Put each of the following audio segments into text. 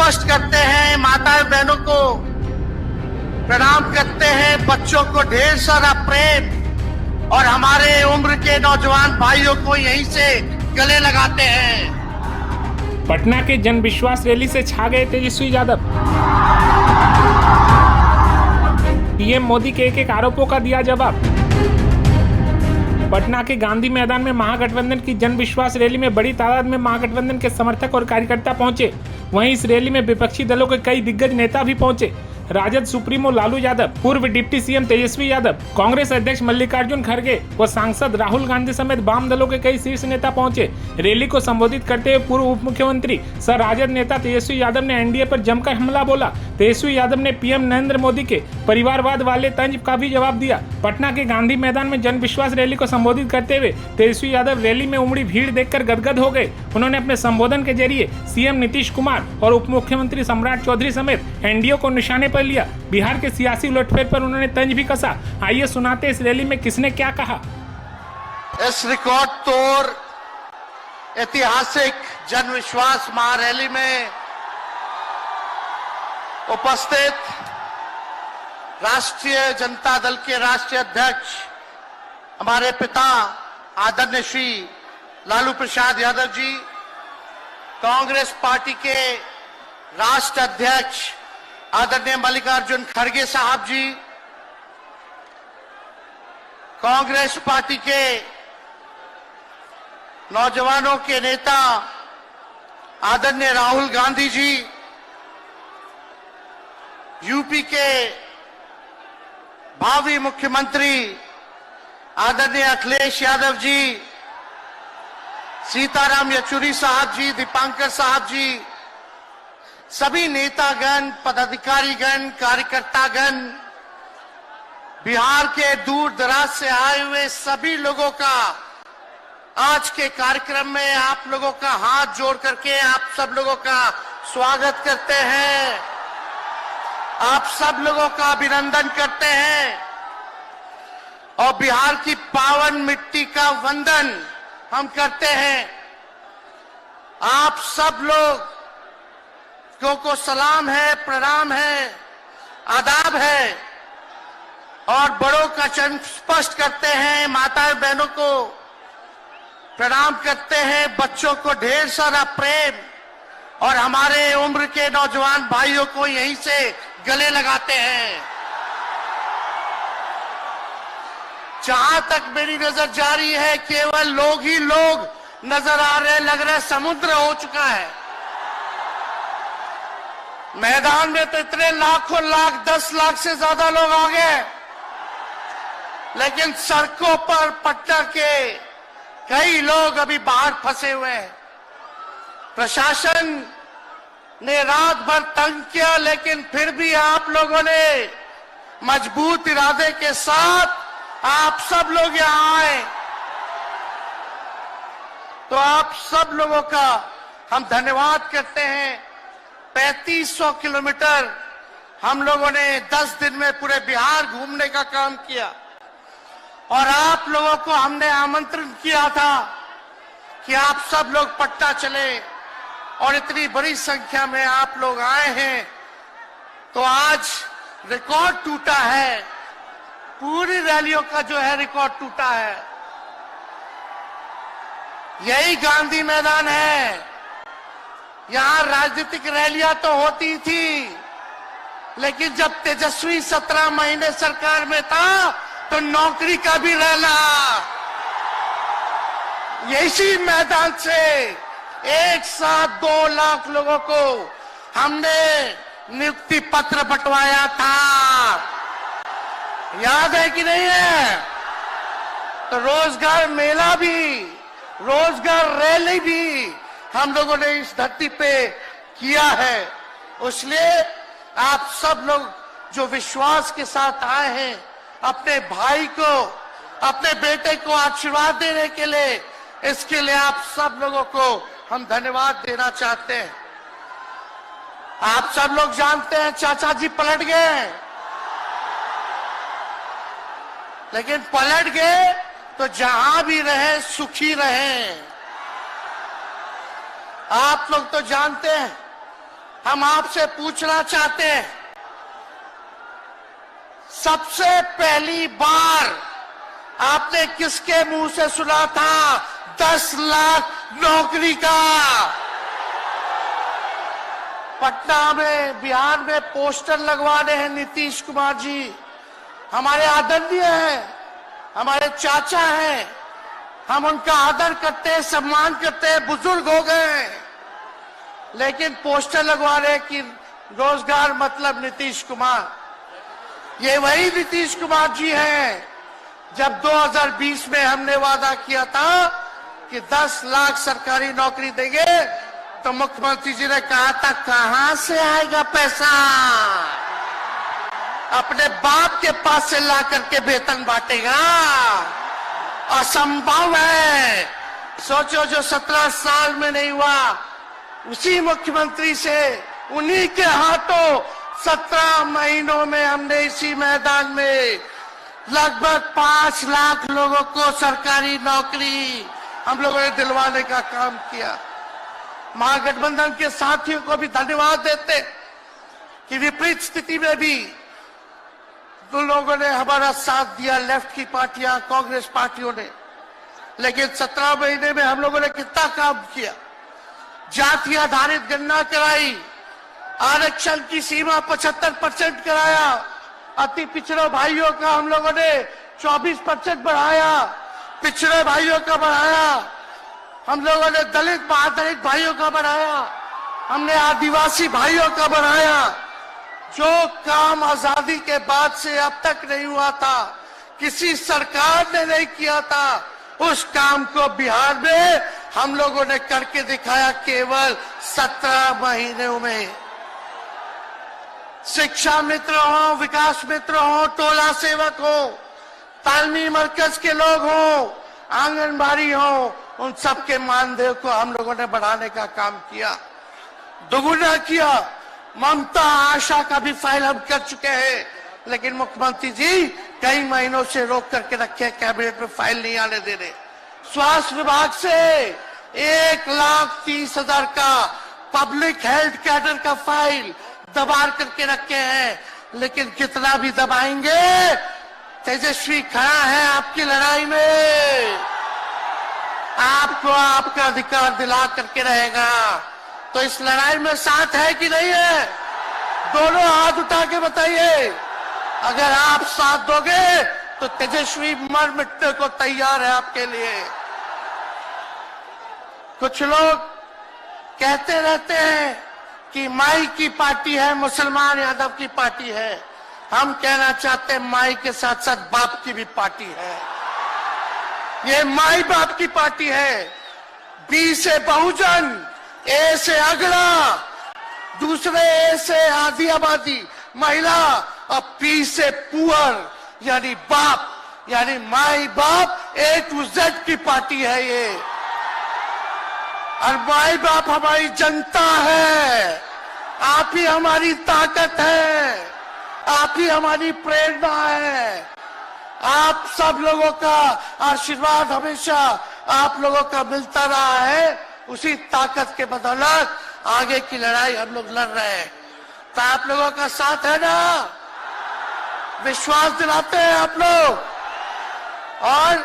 स्पष्ट करते हैं, माताएं बहनों को प्रणाम करते हैं, बच्चों को ढेर सारा प्रेम और हमारे उम्र के नौजवान भाइयों को यहीं से गले लगाते हैं। पटना के जन विश्वास रैली से छा गए तेजस्वी यादव। पीएम मोदी के एक आरोपों का दिया जवाब। पटना के गांधी मैदान में महागठबंधन की जन विश्वास रैली में बड़ी तादाद में महागठबंधन के समर्थक और कार्यकर्ता पहुंचे। वहीं इस रैली में विपक्षी दलों के कई दिग्गज नेता भी पहुंचे। राजद सुप्रीमो लालू यादव, पूर्व डिप्टी सीएम तेजस्वी यादव, कांग्रेस अध्यक्ष मल्लिकार्जुन खड़गे व सांसद राहुल गांधी समेत वाम दलों के कई शीर्ष नेता पहुंचे। रैली को संबोधित करते हुए पूर्व उप मुख्यमंत्री सह राजद नेता तेजस्वी यादव ने एनडीए पर जमकर हमला बोला। तेजस्वी यादव ने पीएम नरेंद्र मोदी के परिवारवाद वाले तंज का भी जवाब दिया। पटना के गांधी मैदान में जन विश्वास रैली को संबोधित करते हुए तेजस्वी यादव रैली में उमड़ी भीड़ देखकर गदगद हो गए। उन्होंने अपने संबोधन के जरिए सीएम नीतीश कुमार और उप मुख्यमंत्री सम्राट चौधरी समेत एनडीए को निशाने पर लिया। बिहार के सियासी उलटफेर पर उन्होंने तंज भी कसा। आइए सुनाते इस रैली में किसने क्या कहा। इस रिकॉर्ड तोड़ ऐतिहासिक जन विश्वास महारैली में उपस्थित राष्ट्रीय जनता दल के राष्ट्रीय अध्यक्ष हमारे पिता आदरणीय श्री लालू प्रसाद यादव जी, कांग्रेस पार्टी के राष्ट्र अध्यक्ष आदरणीय मल्लिकार्जुन खड़गे साहब जी, कांग्रेस पार्टी के नौजवानों के नेता आदरणीय राहुल गांधी जी, यूपी के भावी मुख्यमंत्री आदरणीय अखिलेश यादव जी, सीताराम येचुरी साहब जी, दीपांकर साहब जी, सभी नेतागण, पदाधिकारीगण, कार्यकर्तागण, बिहार के दूर दराज से आए हुए सभी लोगों का आज के कार्यक्रम में आप लोगों का हाथ जोड़ करके आप सब लोगों का स्वागत करते हैं, आप सब लोगों का अभिनंदन करते हैं और बिहार की पावन मिट्टी का वंदन हम करते हैं। आप सब लोग को सलाम है, प्रणाम है, आदाब है और बड़ों का चरण स्पष्ट करते हैं, माताएं बहनों को प्रणाम करते हैं, बच्चों को ढेर सारा प्रेम और हमारे उम्र के नौजवान भाइयों को यहीं से गले लगाते हैं। जहां तक मेरी नजर जा रही है केवल लोग ही लोग नजर आ रहे, लग रहा है समुद्र हो चुका है। मैदान में तो इतने लाखों लाख, 10 लाख से ज्यादा लोग आ गए, लेकिन सड़कों पर पटना के कई लोग अभी बाहर फंसे हुए हैं। प्रशासन ने रात भर तंग किया, लेकिन फिर भी आप लोगों ने मजबूत इरादे के साथ आप सब लोग यहां आए, तो आप सब लोगों का हम धन्यवाद करते हैं। 3500 किलोमीटर हम लोगों ने 10 दिन में पूरे बिहार घूमने का काम किया और आप लोगों को हमने आमंत्रण किया था कि आप सब लोग पटना चले और इतनी बड़ी संख्या में आप लोग आए हैं, तो आज रिकॉर्ड टूटा है, पूरी रैलियों का जो है रिकॉर्ड टूटा है। यही गांधी मैदान है, यहां राजनीतिक रैलियां तो होती थी, लेकिन जब तेजस्वी 17 महीने सरकार में था तो नौकरी का भी रहना यही मैदान से एक साथ 2 लाख लोगों को हमने नियुक्ति पत्र बंटवाया था, याद है कि नहीं है? तो रोजगार मेला भी, रोजगार रैली भी हम लोगों ने इस धरती पे किया है। इसलिए आप सब लोग जो विश्वास के साथ आए हैं, अपने भाई को, अपने बेटे को आशीर्वाद देने के लिए, इसके लिए आप सब लोगों को हम धन्यवाद देना चाहते हैं। आप सब लोग जानते हैं चाचा जी पलट गए, लेकिन पलट गए तो जहां भी रहे सुखी रहे। आप लोग तो जानते हैं हम आपसे पूछना चाहते हैं, सबसे पहली बार आपने किसके मुंह से सुना था 10 लाख नौकरी का? पटना में, बिहार में पोस्टर लगवाने हैं नीतीश कुमार जी। हमारे आदरणीय हैं, हमारे चाचा हैं, हम उनका आदर करते हैं, सम्मान करते हैं, बुजुर्ग हो गए हैं, लेकिन पोस्टर लगवा रहे कि रोजगार मतलब नीतीश कुमार। ये वही नीतीश कुमार जी हैं जब 2020 में हमने वादा किया था कि 10 लाख सरकारी नौकरी देंगे, तो मुख्यमंत्री जी ने कहा था कहां से आएगा पैसा? अपने बाप के पास से ला करके वेतन बांटेगा? असंभव है। सोचो, जो 17 साल में नहीं हुआ, उसी मुख्यमंत्री से, उन्हीं के हाथों 17 महीनों में हमने इसी मैदान में लगभग 5 लाख लोगों को सरकारी नौकरी हम लोगों ने दिलवाने का काम किया। महागठबंधन के साथियों को भी धन्यवाद देते कि विपरीत स्थिति में भी तो लोगों ने हमारा साथ दिया, लेफ्ट की पार्टियां, कांग्रेस पार्टियों ने। लेकिन 17 महीने में हम लोगों ने कितना काम किया? जाति आधारित गणना कराई, आरक्षण की सीमा 75% कराया, अति पिछड़े भाइयों का हम लोगों ने 24% बढ़ाया, पिछड़े भाइयों का बढ़ाया, हम लोगों ने दलित महादलित भाइयों का बढ़ाया, हमने आदिवासी भाइयों का बढ़ाया। जो काम आजादी के बाद से अब तक नहीं हुआ था, किसी सरकार ने नहीं किया था, उस काम को बिहार में हम लोगों ने करके दिखाया केवल 17 महीनों में। शिक्षा मित्र हो, विकास मित्र हो, टोला सेवक हो, तालमी मरकज के लोग हो, आंगनबाड़ी हो, उन सबके मानदेय को हम लोगों ने बढ़ाने का काम किया, दोगुना किया। ममता आशा का भी फाइल हम कर चुके हैं, लेकिन मुख्यमंत्री जी कई महीनों से रोक करके रखे, कैबिनेट में फाइल नहीं आने दे रहे। स्वास्थ्य विभाग से 1,30,000 का पब्लिक हेल्थ कैडर का फाइल दबा करके रखे हैं, लेकिन कितना भी दबाएंगे, तेजस्वी खड़ा है आपकी लड़ाई में, आपको आपका अधिकार दिला करके रहेगा। तो इस लड़ाई में साथ है कि नहीं है? दोनों हाथ उठा के बताइए। अगर आप साथ दोगे तो तेजस्वी मर मिटने को तैयार है आपके लिए। कुछ लोग कहते रहते हैं कि माई की पार्टी है, मुसलमान यादव की पार्टी है। हम कहना चाहते हैं माई के साथ साथ बाप की भी पार्टी है। ये माई बाप की पार्टी है। बी से बहुजन, ए से अगला, दूसरे ए से आधी आबादी महिला, और पी से पुअर यानी बाप, यानी माई बाप, A to Z की पार्टी है ये। और माई बाप हमारी जनता है, आप ही हमारी ताकत है, आप ही हमारी प्रेरणा है। आप सब लोगों का आशीर्वाद हमेशा आप लोगों का मिलता रहा है, उसी ताकत के बदौलत आगे की लड़ाई हम लोग लड़ रहे हैं। तो आप लोगों का साथ है ना? विश्वास दिलाते हैं आप लोग। और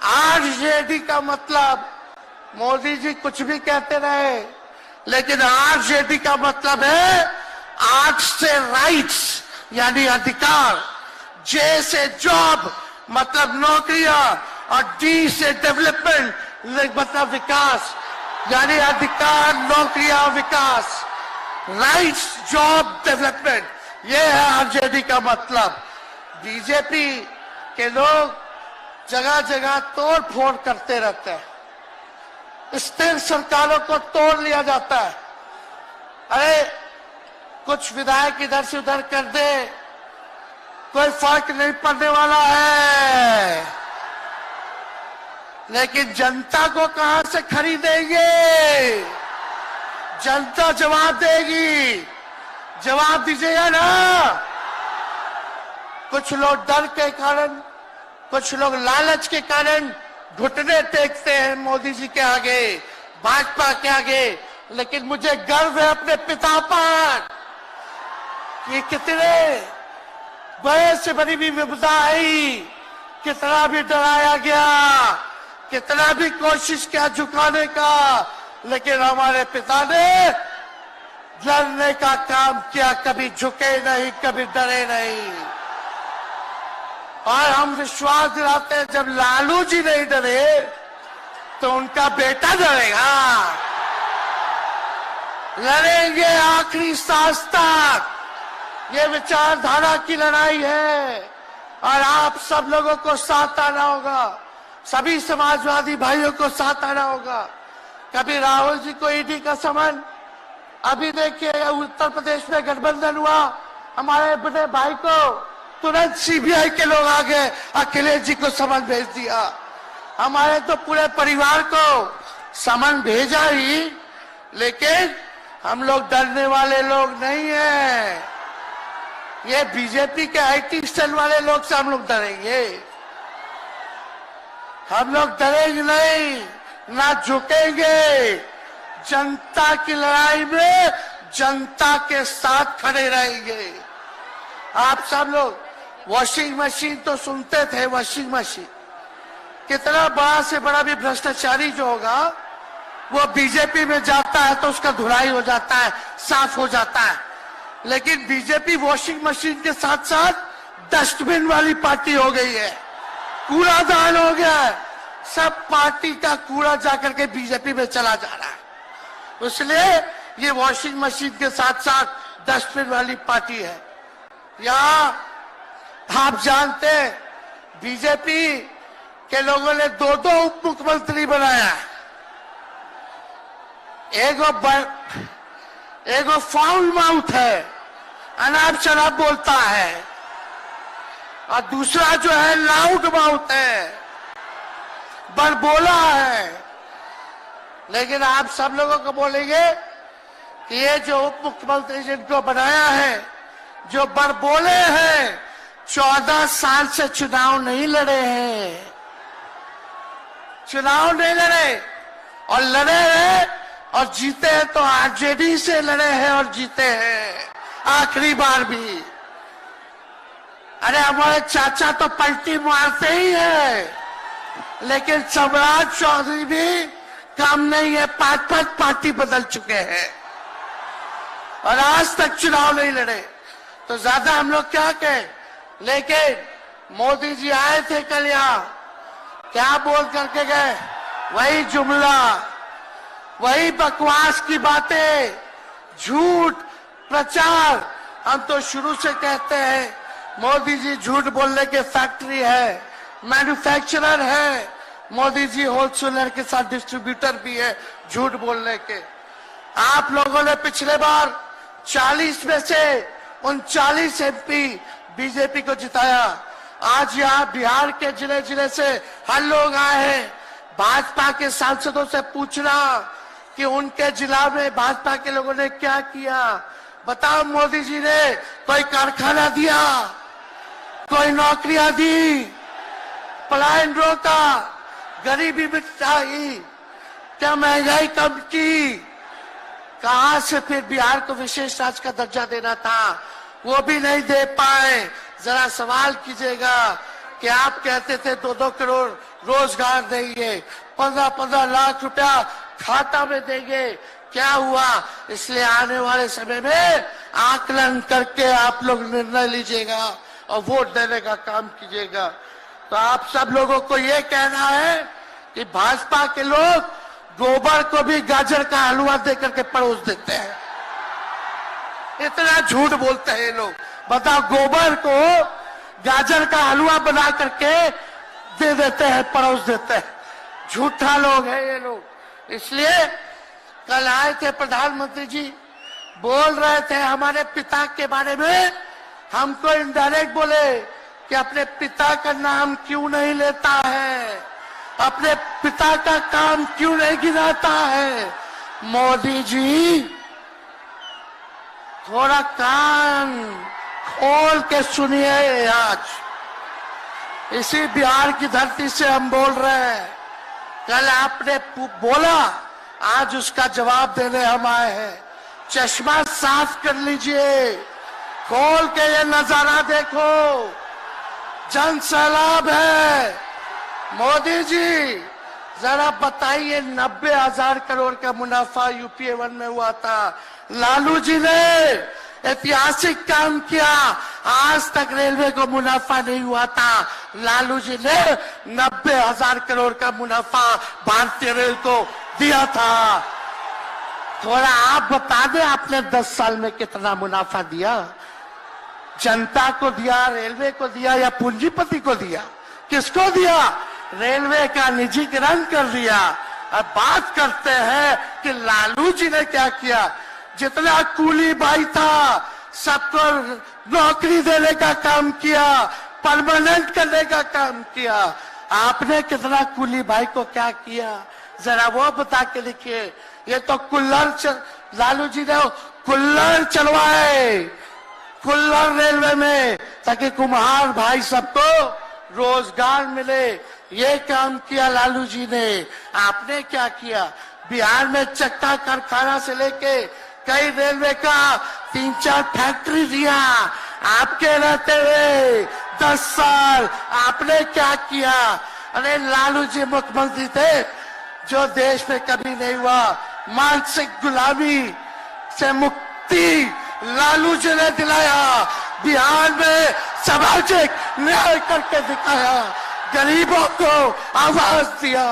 आरजेडी का मतलब, मोदी जी कुछ भी कहते रहे, लेकिन आरजेडी का मतलब है आर्ट से राइट्स यानी अधिकार, जे से जॉब मतलब नौकरियां, और डी से डेवलपमेंट मतलब विकास, यानी अधिकार, नौकरियां, विकास, राइट्स, जॉब, डेवलपमेंट, ये है आरजेडी का मतलब। बीजेपी के लोग जगह जगह तोड़ फोड़ करते रहते हैं, स्थिर सरकारों को तोड़ लिया जाता है। अरे कुछ विधायक इधर से उधर कर दे, कोई फर्क नहीं पड़ने वाला है, लेकिन जनता को कहां से खरीदेंगे? जनता जवाब देगी, जवाब दीजिएगा ना। कुछ लोग डर के कारण, कुछ लोग लालच के कारण घुटने टेकते हैं मोदी जी के आगे, भाजपा के आगे, लेकिन मुझे गर्व है अपने पिता पर कि कितने बड़े से बड़ी भी विपदा आई, कितना भी डराया गया, कितना भी कोशिश किया झुकाने का, लेकिन हमारे पिता ने लड़ने का काम किया, कभी झुके नहीं, कभी डरे नहीं। और हम विश्वास दिलाते हैं जब लालू जी नहीं डरे तो उनका बेटा डरेगा। लड़ेंगे आखिरी सांस तक, ये विचारधारा की लड़ाई है और आप सब लोगों को साथ आना होगा, सभी समाजवादी भाइयों को साथ आना होगा। कभी राहुल जी को ईडी का समन, अभी देखिए उत्तर प्रदेश में गठबंधन हुआ, हमारे बड़े भाई को तुरंत सीबीआई के लोग आ गए, अखिलेश जी को समन भेज दिया। हमारे तो पूरे परिवार को समन भेजा ही, लेकिन हम लोग डरने वाले लोग नहीं हैं। ये बीजेपी के आईटी सेल वाले लोग से हम लोग डरेंगे, हम लोग डरेंगे नहीं, ना झुकेंगे। जनता की लड़ाई में जनता के साथ खड़े रहेंगे। आप सब लोग वॉशिंग मशीन तो सुनते थे, वॉशिंग मशीन कितना बड़ा से बड़ा भी भ्रष्टाचारी जो होगा वो बीजेपी में जाता है तो उसका धुलाई हो जाता है, साफ हो जाता है। लेकिन बीजेपी वॉशिंग मशीन के साथ साथ डस्टबिन वाली पार्टी हो गई है, कूड़ादान हो गया है, सब पार्टी का कूड़ा जाकर के बीजेपी में चला जा रहा है। इसलिए ये वॉशिंग मशीन के साथ साथ डस्टबिन वाली पार्टी है। यहाँ आप जानते हैं बीजेपी के लोगों ने दो उप मुख्यमंत्री बनाया, एगो फाउल माउथ है, अनाप शराब बोलता है, और दूसरा जो है लाउड माउथ है, बड़बोला है। लेकिन आप सब लोगों को बोलेंगे कि ये जो उप मुख्यमंत्री जिनको बनाया है, जो बड़बोले हैं, 14 साल से चुनाव नहीं लड़े हैं, चुनाव नहीं लड़े, और लड़े हैं और जीते हैं तो आरजेडी से लड़े हैं और जीते हैं आखिरी बार भी। अरे हमारे चाचा तो पलटी मारते ही है, लेकिन सम्राट चौधरी भी काम नहीं है, 5 पार्टी बदल चुके हैं और आज तक चुनाव नहीं लड़े। तो ज्यादा हम लोग क्या कहें, लेकिन मोदी जी आए थे कल यहाँ, क्या बोल करके गए, वही जुमला, वही बकवास की बातें, झूठ प्रचार। हम तो शुरू से कहते हैं मोदी जी झूठ बोलने के फैक्ट्री है, मैन्युफैक्चरर है, मोदी जी होलसेलर के साथ डिस्ट्रीब्यूटर भी है झूठ बोलने के। आप लोगों ने पिछले बार 40 में से 39 एमपी बीजेपी को जिताया। आज यहाँ बिहार के जिले जिले से हर लोग आए हैं भाजपा के सांसदों से पूछना कि उनके जिला में भाजपा के लोगों ने क्या किया। बताओ, मोदी जी ने कोई कारखाना दिया, कोई नौकरियां दी, पलायन रोका, गरीबी मिटाई, क्या महंगाई कम की? कहां से फिर बिहार को विशेष राज्य का दर्जा देना था, वो भी नहीं दे पाए। जरा सवाल कीजिएगा कि आप कहते थे 2-2 करोड़ रोजगार देंगे, 15-15 लाख रुपया खाता में देंगे, क्या हुआ? इसलिए आने वाले समय में आकलन करके आप लोग निर्णय लीजिएगा और वोट देने का काम कीजिएगा। तो आप सब लोगों को ये कहना है कि भाजपा के लोग गोबर को भी गाजर का हलवा देकर के परोस देते हैं। इतना झूठ बोलते हैं ये लोग। बताओ, गोबर को गाजर का हलवा बना करके दे देते हैं, परोस देते हैं। झूठा लोग हैं ये लोग। इसलिए कल आए थे प्रधानमंत्री जी, बोल रहे थे हमारे पिता के बारे में, हमको इनडायरेक्ट बोले कि अपने पिता का नाम क्यों नहीं लेता है, अपने पिता का काम क्यों नहीं गिनाता है। मोदी जी, थोड़ा कान खोल के सुनिए। आज इसी बिहार की धरती से हम बोल रहे हैं। कल आपने बोला आज उसका जवाब देने हम आए हैं। चश्मा साफ कर लीजिए, खोल के ये नजारा देखो, जन सैलाब है। मोदी जी जरा बताइए, 90,000 करोड़ का मुनाफा यूपीए 1 में हुआ था। लालू जी ने ऐतिहासिक काम किया, आज तक रेलवे को मुनाफा नहीं हुआ था। लालू जी ने 90,000 करोड़ का मुनाफा भारतीय रेल को दिया था। थोड़ा आप बता दें, आपने 10 साल में कितना मुनाफा दिया? जनता को दिया, रेलवे को दिया या पूंजीपति को दिया? किसको दिया? रेलवे का निजीकरण कर दिया। अब बात करते हैं कि लालू जी ने क्या किया। जितना कूली भाई था सबको नौकरी देने का काम किया, परमानेंट करने का काम किया। आपने कितना कूली भाई को क्या किया, जरा वो बता के लिखिए। ये तो लालू जी ने कुल्लर चलवाए, कुल्लर रेलवे में, ताकि कुम्हार भाई सबको रोजगार मिले। ये काम किया लालू जी ने। आपने क्या किया? बिहार में चक्का कारखाना से लेके कई रेलवे का 3-4 फैक्ट्री दिया। आपके रहते हुए 10 साल आपने क्या किया? अरे लालू जी मुख्यमंत्री थे जो देश में कभी नहीं हुआ। मानसिक गुलामी से मुक्ति लालू जी ने दिलाया। बिहार में सामाजिक न्याय करके दिखाया, गरीबों को आवाज दिया।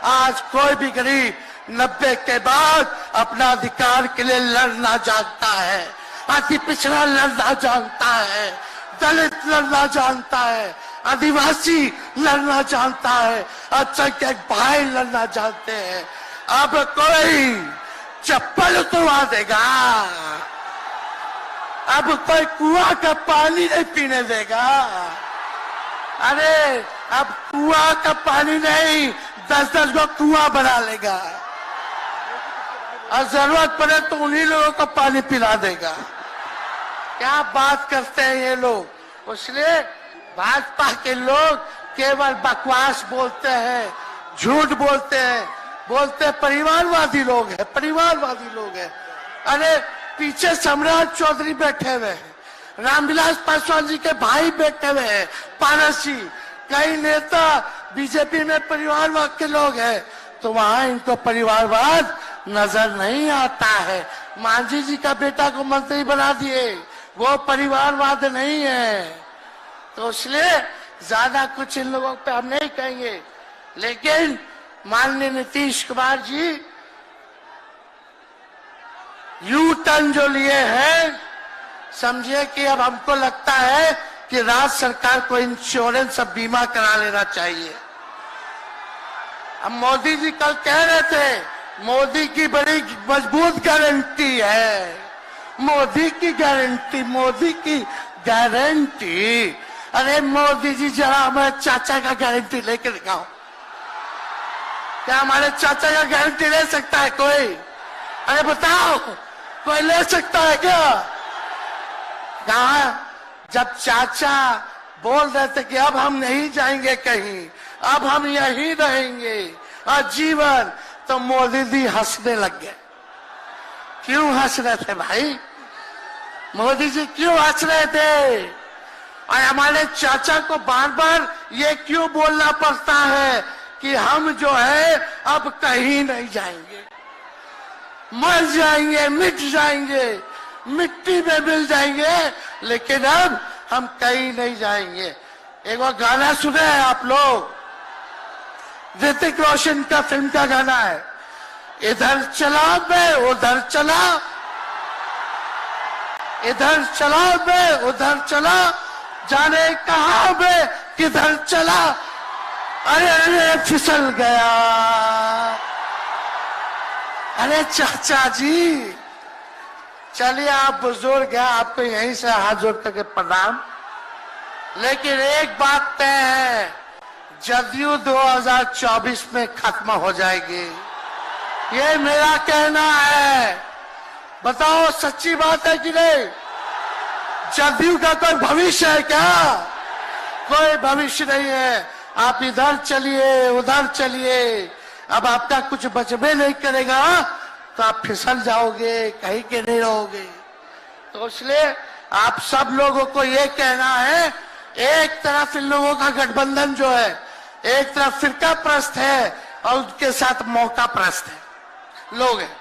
आज कोई भी गरीब 90 के बाद अपना अधिकार के लिए लड़ना जानता है, अति पिछड़ा लड़ना जानता है, दलित लड़ना जानता है, आदिवासी लड़ना जानता है, अल्पसंख्यक भाई लड़ना जानते हैं। अब कोई चप्पल उतरवा देगा, अब कोई कुआं का पानी नहीं पीने देगा। अरे अब कुआं का पानी नहीं, 10-10 को कुआं बना लेगा और जरूरत पड़े तो उन्हीं लोगों को पानी पिला देगा। क्या बात करते हैं ये लोग। इसलिए भाजपा के लोग केवल बकवास बोलते हैं, झूठ बोलते हैं, बोलते परिवारवादी लोग हैं, परिवारवादी लोग हैं। अरे पीछे सम्राट चौधरी बैठे हुए हैं, रामविलास पासवान जी के भाई बैठे हुए हैं, पारस जी, कई नेता बीजेपी में परिवारवाद के लोग हैं, तो वहां इनको परिवारवाद नजर नहीं आता है। मांझी जी का बेटा को मंत्री बना दिए, वो परिवारवाद नहीं है। तो इसलिए ज्यादा कुछ इन लोगों पे हम नहीं कहेंगे। लेकिन माननीय नीतीश कुमार जी यू टर्न जो लिए हैं, समझिए कि अब हमको लगता है कि राज्य सरकार को इंश्योरेंस और बीमा करा लेना चाहिए। अब मोदी जी कल कह रहे थे मोदी की बड़ी मजबूत गारंटी है, मोदी की गारंटी, मोदी की गारंटी। अरे मोदी जी जरा हमारे चाचा का गारंटी लेके दिखाओ। क्या हमारे चाचा का गारंटी ले सकता है कोई? अरे बताओ, कोई ले सकता है क्या? कहा जब चाचा बोल रहे थे कि अब हम नहीं जाएंगे कहीं, अब हम यहीं रहेंगे आजीवन, तो मोदी जी हंसने लग गए। क्यों हंस रहे थे भाई? मोदी जी क्यों हंस रहे थे? और हमारे चाचा को बार बार ये क्यों बोलना पड़ता है कि हम जो है अब कहीं नहीं जाएंगे, मर जाएंगे, मिट जाएंगे, मिट्टी में मिल जाएंगे, लेकिन अब हम कहीं नहीं जाएंगे। एक बार गाना सुने हैं आप लोग, ऋतिक रोशन का फिल्म का गाना है, इधर चला मैं उधर चला, इधर चला मैं उधर चला, जाने कहां मैं किधर चला, अरे अरे फिसल गया। अरे चाचा जी, चलिए आप बुजुर्ग हैं, आपको यहीं से हाथ जोड़ करके प्रणाम। लेकिन एक बात तय है, जदयू 2024 में खत्म हो जाएगी, ये मेरा कहना है। बताओ सच्ची बात है कि नहीं? जदयू का कोई भविष्य है क्या? कोई भविष्य नहीं है। आप इधर चलिए उधर चलिए, अब आपका कुछ बचबे नहीं करेगा तो आप फिसल जाओगे, कहीं के नहीं रहोगे। तो इसलिए आप सब लोगों को ये कहना है, एक तरफ इन लोगों का गठबंधन जो है, एक तरफ फिरका प्रस्त है और उनके साथ मौका प्रस्त है लोग हैं।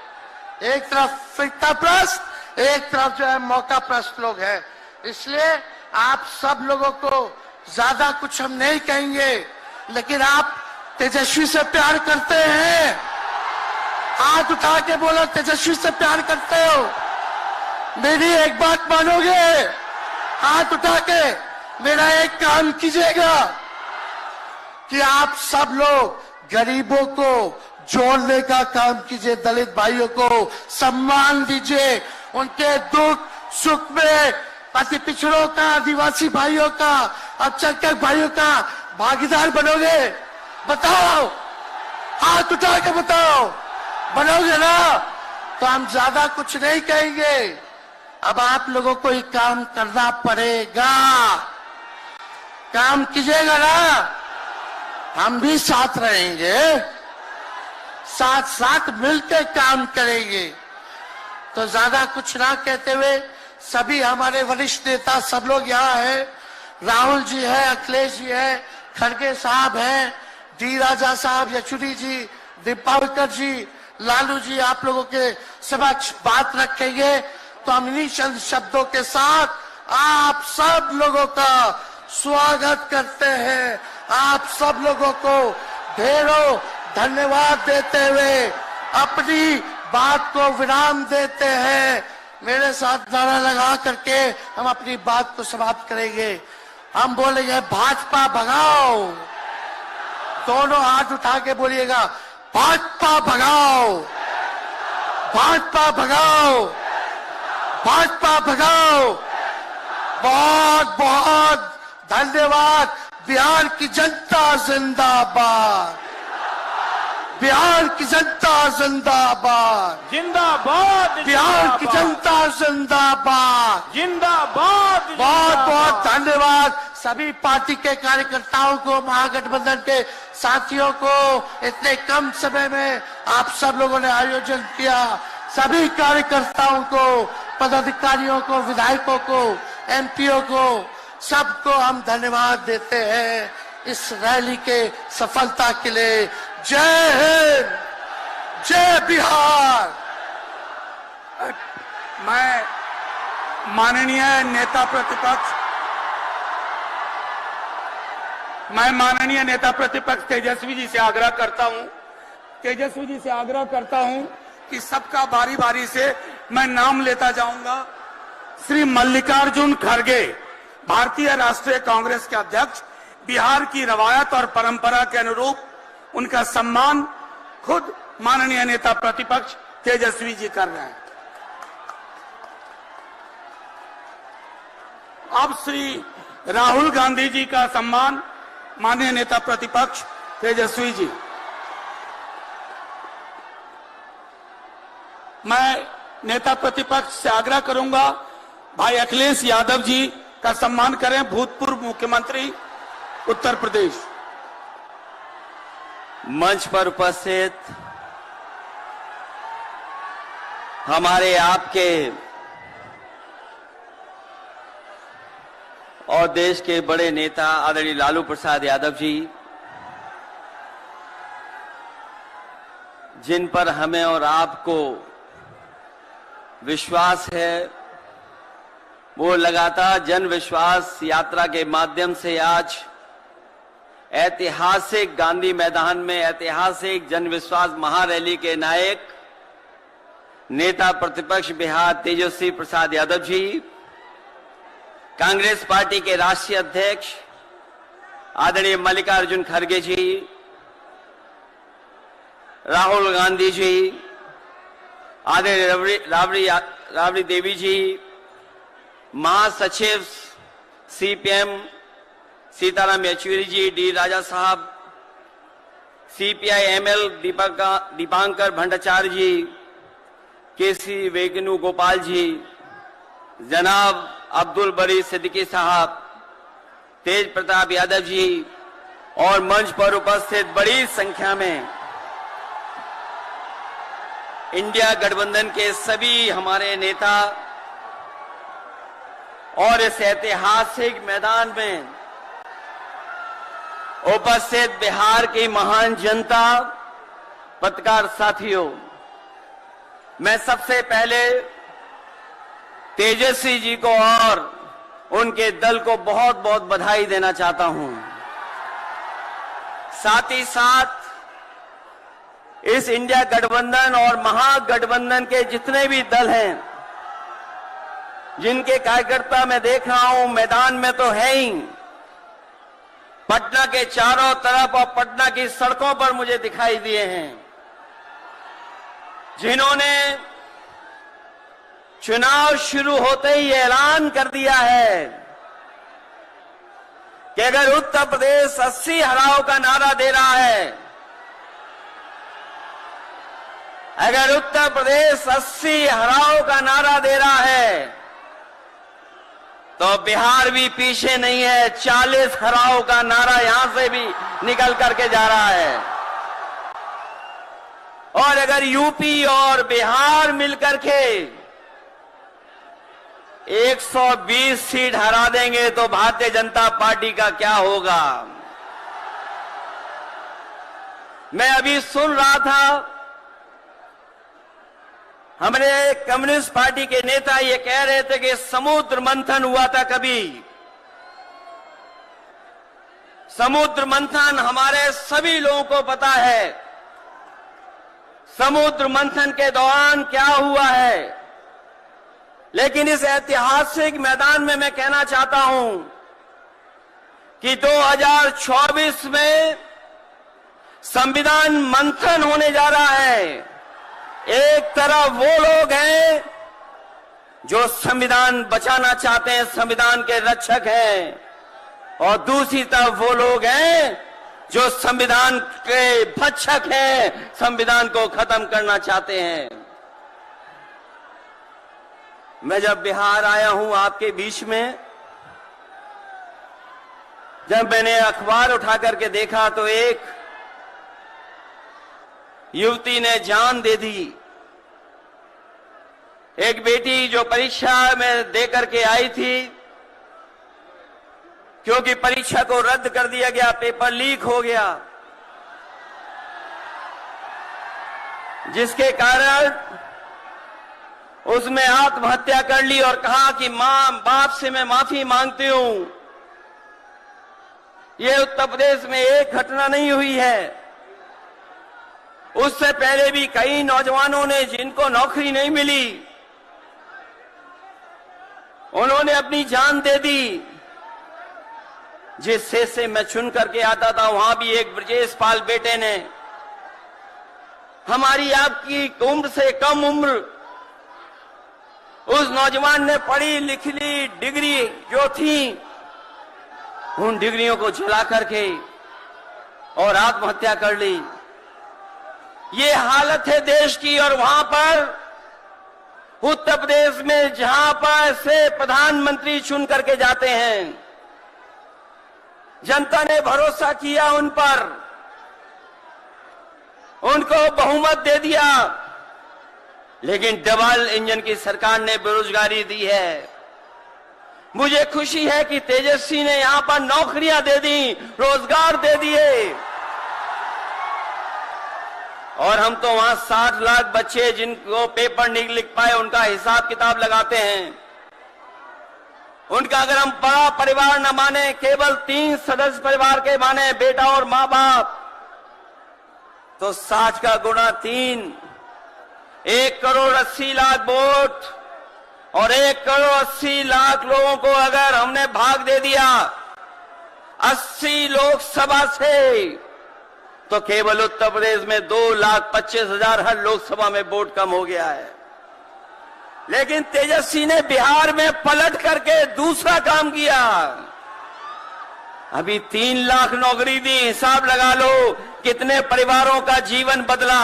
एक तरफ फिरका प्रस्त, एक तरफ जो है मौका प्रस्त लोग हैं। इसलिए आप सब लोगों को ज्यादा कुछ हम नहीं कहेंगे, लेकिन आप तेजस्वी से प्यार करते हैं? हाथ उठा के बोलो, तेजस्वी से प्यार करते हो? मेरी एक बात मानोगे? हाथ उठा के मेरा एक काम कीजिएगा कि आप सब लोग गरीबों को जोड़ने का काम कीजिए, दलित भाइयों को सम्मान दीजिए, उनके दुख सुख में अति पिछड़ों का, आदिवासी भाइयों का, अल्पसंख्यक भाइयों का भागीदार बनोगे? बताओ, हाथ उठा के बताओ, बनोगे ना? तो हम ज्यादा कुछ नहीं कहेंगे। अब आप लोगों को ही काम करना पड़ेगा। काम कीजिएगा ना, हम भी साथ रहेंगे, साथ साथ मिलकर काम करेंगे। तो ज्यादा कुछ ना कहते हुए सभी हमारे वरिष्ठ नेता सब लोग यहाँ हैं। राहुल जी है, अखिलेश जी है, खड़गे साहब हैं, डी राजा साहब, येचुरी जी, दीपावकर जी, लालू जी आप लोगों के समक्ष बात रखेंगे। तो हम इन्हीं चंद शब्दों के साथ आप सब लोगों का स्वागत करते हैं। आप सब लोगों को ढेरों धन्यवाद देते हुए अपनी बात को विराम देते हैं। मेरे साथ नारा लगा करके हम अपनी बात को समाप्त करेंगे। हम बोलेंगे भाजपा भगाओ, दोनों हाथ उठा के बोलिएगा, भाजपा भगाओ, भाजपा भगाओ, भाजपा भगाओ। बहुत बहुत धन्यवाद। बिहार की जनता जिंदाबाद, बिहार की जनता जिंदाबाद, जिंदाबाद, बिहार की जनता जिंदाबाद, जिंदाबाद। बहुत बहुत धन्यवाद सभी पार्टी के कार्यकर्ताओं को, महागठबंधन के साथियों को। इतने कम समय में आप सब लोगों ने आयोजन किया। सभी कार्यकर्ताओं को, पदाधिकारियों को, विधायकों को, एमपीओ को, सबको हम धन्यवाद देते हैं इस रैली के सफलता के लिए। जय हिंद, जय बिहार। मैं माननीय नेता प्रतिपक्ष तेजस्वी जी से आग्रह करता हूं कि सबका बारी बारी से मैं नाम लेता जाऊंगा। श्री मल्लिकार्जुन खड़गे, भारतीय राष्ट्रीय कांग्रेस के अध्यक्ष, बिहार की रवायत और परंपरा के अनुरूप उनका सम्मान खुद माननीय नेता प्रतिपक्ष तेजस्वी जी कर रहे हैं। अब श्री राहुल गांधी जी का सम्मान माननीय नेता प्रतिपक्ष तेजस्वी जी। मैं नेता प्रतिपक्ष से आग्रह करूंगा भाई अखिलेश यादव जी का सम्मान करें, भूतपूर्व मुख्यमंत्री उत्तर प्रदेश। मंच पर उपस्थित हमारे आपके और देश के बड़े नेता आदरणीय लालू प्रसाद यादव जी, जिन पर हमें और आपको विश्वास है, वो लगातार जन विश्वास यात्रा के माध्यम से आज ऐतिहासिक गांधी मैदान में ऐतिहासिक जन विश्वास महारैली के नायक नेता प्रतिपक्ष बिहार तेजस्वी प्रसाद यादव जी, कांग्रेस पार्टी के राष्ट्रीय अध्यक्ष आदरणीय मल्लिकार्जुन खड़गे जी, राहुल गांधी जी, आदरणीय राबड़ी देवी जी, महासचिव सीपीएम सीताराम येचुरी जी, डी राजा साहब, सीपीआई एमएल दीपांकर भट्टाचार्य जी, केसी वेणुगोपाल जी, जनाब अब्दुल बरी सिद्दीकी साहब, तेज प्रताप यादव जी और मंच पर उपस्थित बड़ी संख्या में इंडिया गठबंधन के सभी हमारे नेता और इस ऐतिहासिक मैदान में उपस्थित बिहार की महान जनता, पत्रकार साथियों, मैं सबसे पहले तेजस्वी जी को और उनके दल को बहुत बहुत बधाई देना चाहता हूं। साथ ही साथ इस इंडिया गठबंधन और महागठबंधन के जितने भी दल हैं, जिनके कार्यकर्ता मैं देख रहा हूं मैदान में तो है ही, पटना के चारों तरफ और पटना की सड़कों पर मुझे दिखाई दिए हैं, जिन्होंने चुनाव शुरू होते ही ऐलान कर दिया है कि अगर उत्तर प्रदेश 80 हराओ का नारा दे रहा है, अगर उत्तर प्रदेश 80 हराओ का नारा दे रहा है, तो बिहार भी पीछे नहीं है। 40 हराओ का नारा यहां से भी निकल करके जा रहा है। और अगर यूपी और बिहार मिलकर के 120 सीट हरा देंगे तो भारतीय जनता पार्टी का क्या होगा। मैं अभी सुन रहा था, हमारे कम्युनिस्ट पार्टी के नेता ये कह रहे थे कि समुद्र मंथन हुआ था कभी। समुद्र मंथन हमारे सभी लोगों को पता है। समुद्र मंथन के दौरान क्या हुआ है, लेकिन इस ऐतिहासिक मैदान में मैं कहना चाहता हूं कि 2024 में संविधान मंथन होने जा रहा है। एक तरफ वो लोग हैं जो संविधान बचाना चाहते हैं, संविधान के रक्षक हैं, और दूसरी तरफ वो लोग हैं जो संविधान के भक्षक हैं, संविधान को खत्म करना चाहते हैं। मैं जब बिहार आया हूं आपके बीच में, जब मैंने अखबार उठा करके देखा तो एक युवती ने जान दे दी। एक बेटी जो परीक्षा में दे करके आई थी, क्योंकि परीक्षा को रद्द कर दिया गया, पेपर लीक हो गया, जिसके कारण उसने आत्महत्या कर ली और कहा कि मां बाप से मैं माफी मांगती हूं। यह उत्तर प्रदेश में एक घटना नहीं हुई है। उससे पहले भी कई नौजवानों ने, जिनको नौकरी नहीं मिली, उन्होंने अपनी जान दे दी। जिस शेर से मैं चुन करके आता था, वहां भी एक ब्रजेश पाल बेटे ने, हमारी आपकी उम्र से कम उम्र, उस नौजवान ने पढ़ी लिख ली डिग्री जो थी, उन डिग्रियों को जला करके और आत्महत्या कर ली। ये हालत है देश की। और वहां पर उत्तर प्रदेश में, जहां पर से प्रधानमंत्री चुन करके जाते हैं, जनता ने भरोसा किया उन पर, उनको बहुमत दे दिया, लेकिन डबल इंजन की सरकार ने बेरोजगारी दी है। मुझे खुशी है कि तेजस्वी ने यहां पर नौकरियां दे दी, रोजगार दे दिए, और हम तो वहां 60 लाख बच्चे जिनको पेपर नहीं लिख पाए, उनका हिसाब किताब लगाते हैं। उनका अगर हम बड़ा परिवार न माने, केवल 3 सदस्य परिवार के माने, बेटा और मां बाप, तो 60 का गुणा 3, 1,80,00,000 वोट और 1,80,00,000 लोगों को अगर हमने भाग दे दिया 80 लोकसभा से, तो केवल उत्तर प्रदेश में 2,25,000 हर लोकसभा में वोट कम हो गया है। लेकिन तेजस्वी ने बिहार में पलट करके दूसरा काम किया। अभी 3 लाख नौकरी दी, हिसाब लगा लो कितने परिवारों का जीवन बदला।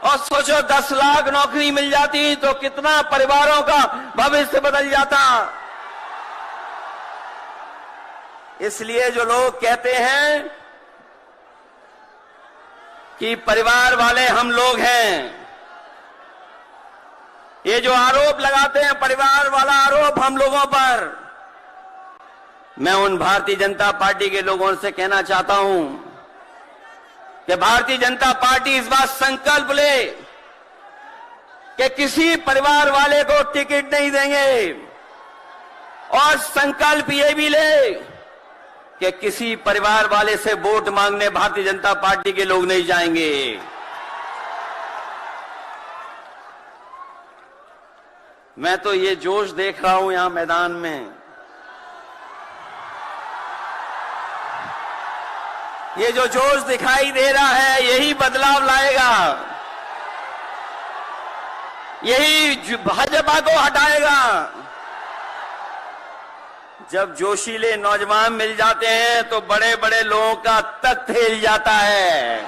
और सोचो 10 लाख नौकरी मिल जाती तो कितना परिवारों का भविष्य बदल जाता। इसलिए जो लोग कहते हैं कि परिवार वाले हम लोग हैं। ये जो आरोप लगाते हैं परिवार वाला आरोप हम लोगों पर, मैं उन भारतीय जनता पार्टी के लोगों से कहना चाहता हूं कि भारतीय जनता पार्टी इस बात संकल्प ले कि किसी परिवार वाले को टिकट नहीं देंगे, और संकल्प ये भी ले कि किसी परिवार वाले से वोट मांगने भारतीय जनता पार्टी के लोग नहीं जाएंगे। मैं तो ये जोश देख रहा हूं यहां मैदान में, ये जो जोश दिखाई दे रहा है यही बदलाव लाएगा, यही भाजपा को हटाएगा। जब जोशीले नौजवान मिल जाते हैं तो बड़े बड़े लोगों का तख्त हिल जाता है।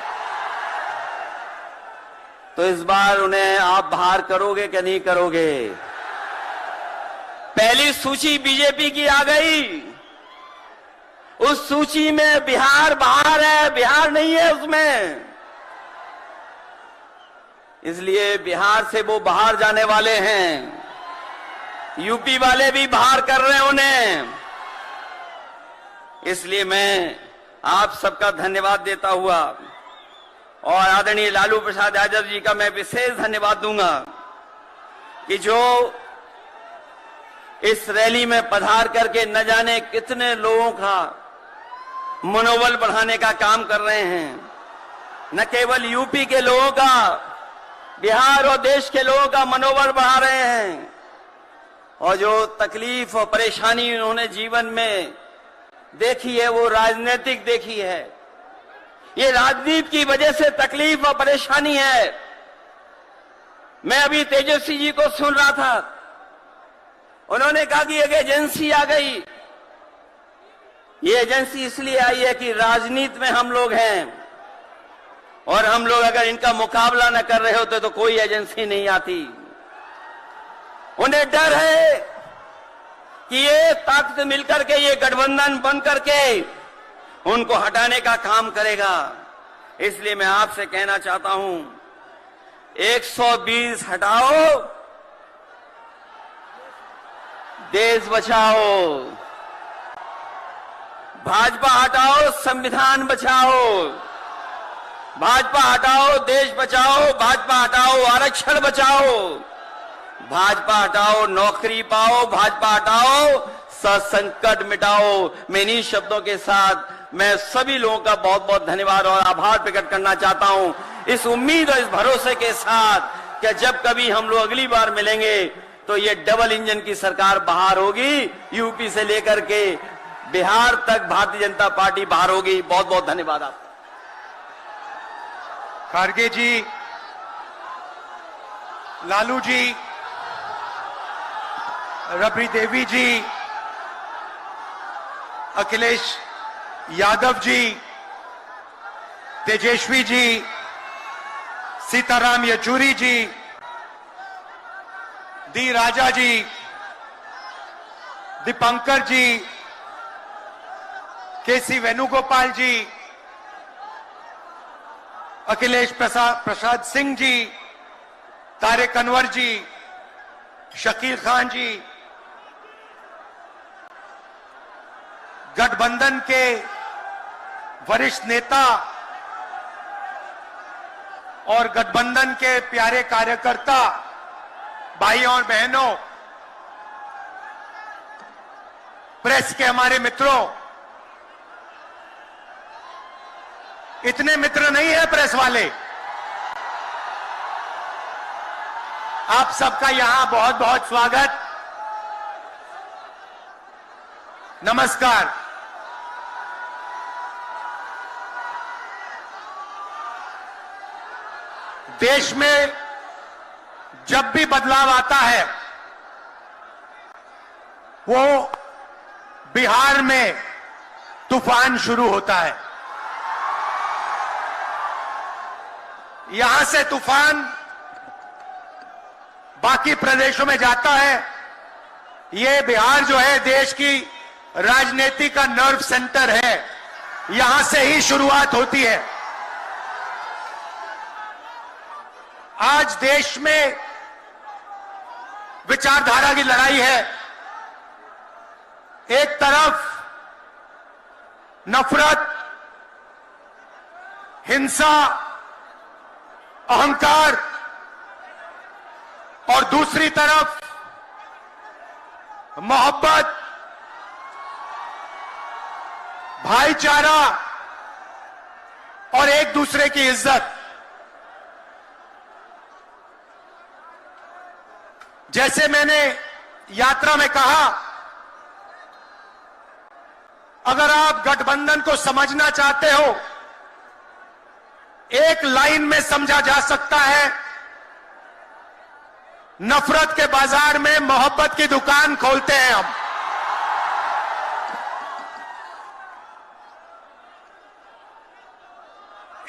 तो इस बार उन्हें आप बाहर करोगे कि नहीं करोगे? पहली सूची बीजेपी की आ गई, उस सूची में बिहार बाहर है, बिहार नहीं है उसमें, इसलिए बिहार से वो बाहर जाने वाले हैं। यूपी वाले भी बाहर कर रहे हैं उन्हें। इसलिए मैं आप सबका धन्यवाद देता हुआ और आदरणीय लालू प्रसाद यादव जी का मैं विशेष धन्यवाद दूंगा कि जो इस रैली में पधार करके न जाने कितने लोगों का मनोबल बढ़ाने का काम कर रहे हैं। न केवल यूपी के लोगों का, बिहार और देश के लोगों का मनोबल बढ़ा रहे हैं, और जो तकलीफ और परेशानी उन्होंने जीवन में देखी है वो राजनीतिक देखी है। ये राजनीति की वजह से तकलीफ और परेशानी है। मैं अभी तेजस्वी जी को सुन रहा था, उन्होंने कहा कि एक एजेंसी आ गई। ये एजेंसी इसलिए आई है कि राजनीति में हम लोग हैं, और हम लोग अगर इनका मुकाबला न कर रहे होते तो कोई एजेंसी नहीं आती। उन्हें डर है कि ये ताकत मिलकर के, ये गठबंधन बन करके उनको हटाने का काम करेगा। इसलिए मैं आपसे कहना चाहता हूं, 120 हटाओ, देश बचाओ। भाजपा हटाओ, संविधान बचाओ। भाजपा हटाओ, देश बचाओ। भाजपा हटाओ, आरक्षण बचाओ। भाजपा हटाओ, नौकरी पाओ। भाजपा हटाओ, संकट मिटाओ। मैं इन्हीं शब्दों के साथ मैं सभी लोगों का बहुत बहुत धन्यवाद और आभार प्रकट करना चाहता हूं, इस उम्मीद और इस भरोसे के साथ कि जब कभी हम लोग अगली बार मिलेंगे तो ये डबल इंजन की सरकार बाहर होगी, यूपी से लेकर के बिहार तक भारतीय जनता पार्टी बाहर होगी। बहुत बहुत धन्यवाद आपका। खड़गे जी, लालू जी, रबड़ी देवी जी, अखिलेश यादव जी, तेजस्वी जी, सीताराम येचुरी जी, डी राजा जी, दीपंकर जी, केसी वेणुगोपाल जी, अखिलेश प्रसाद सिंह जी, तारिक अनवर जी, शकील खान जी, गठबंधन के वरिष्ठ नेता और गठबंधन के प्यारे कार्यकर्ता, भाइयों और बहनों, प्रेस के हमारे मित्रों, इतने मित्र नहीं है प्रेस वाले। आप सबका यहां बहुत बहुत स्वागत, नमस्कार। देश में जब भी बदलाव आता है वो बिहार में तूफान शुरू होता है। यहां से तूफान बाकी प्रदेशों में जाता है। ये बिहार जो है देश की राजनीति का नर्व सेंटर है, यहां से ही शुरुआत होती है। आज देश में विचारधारा की लड़ाई है। एक तरफ नफरत, हिंसा, अहंकार और दूसरी तरफ मोहब्बत, भाईचारा और एक दूसरे की इज्जत। जैसे मैंने यात्रा में कहा, अगर आप गठबंधन को समझना चाहते हो, एक लाइन में समझा जा सकता है, नफरत के बाजार में मोहब्बत की दुकान खोलते हैं हम।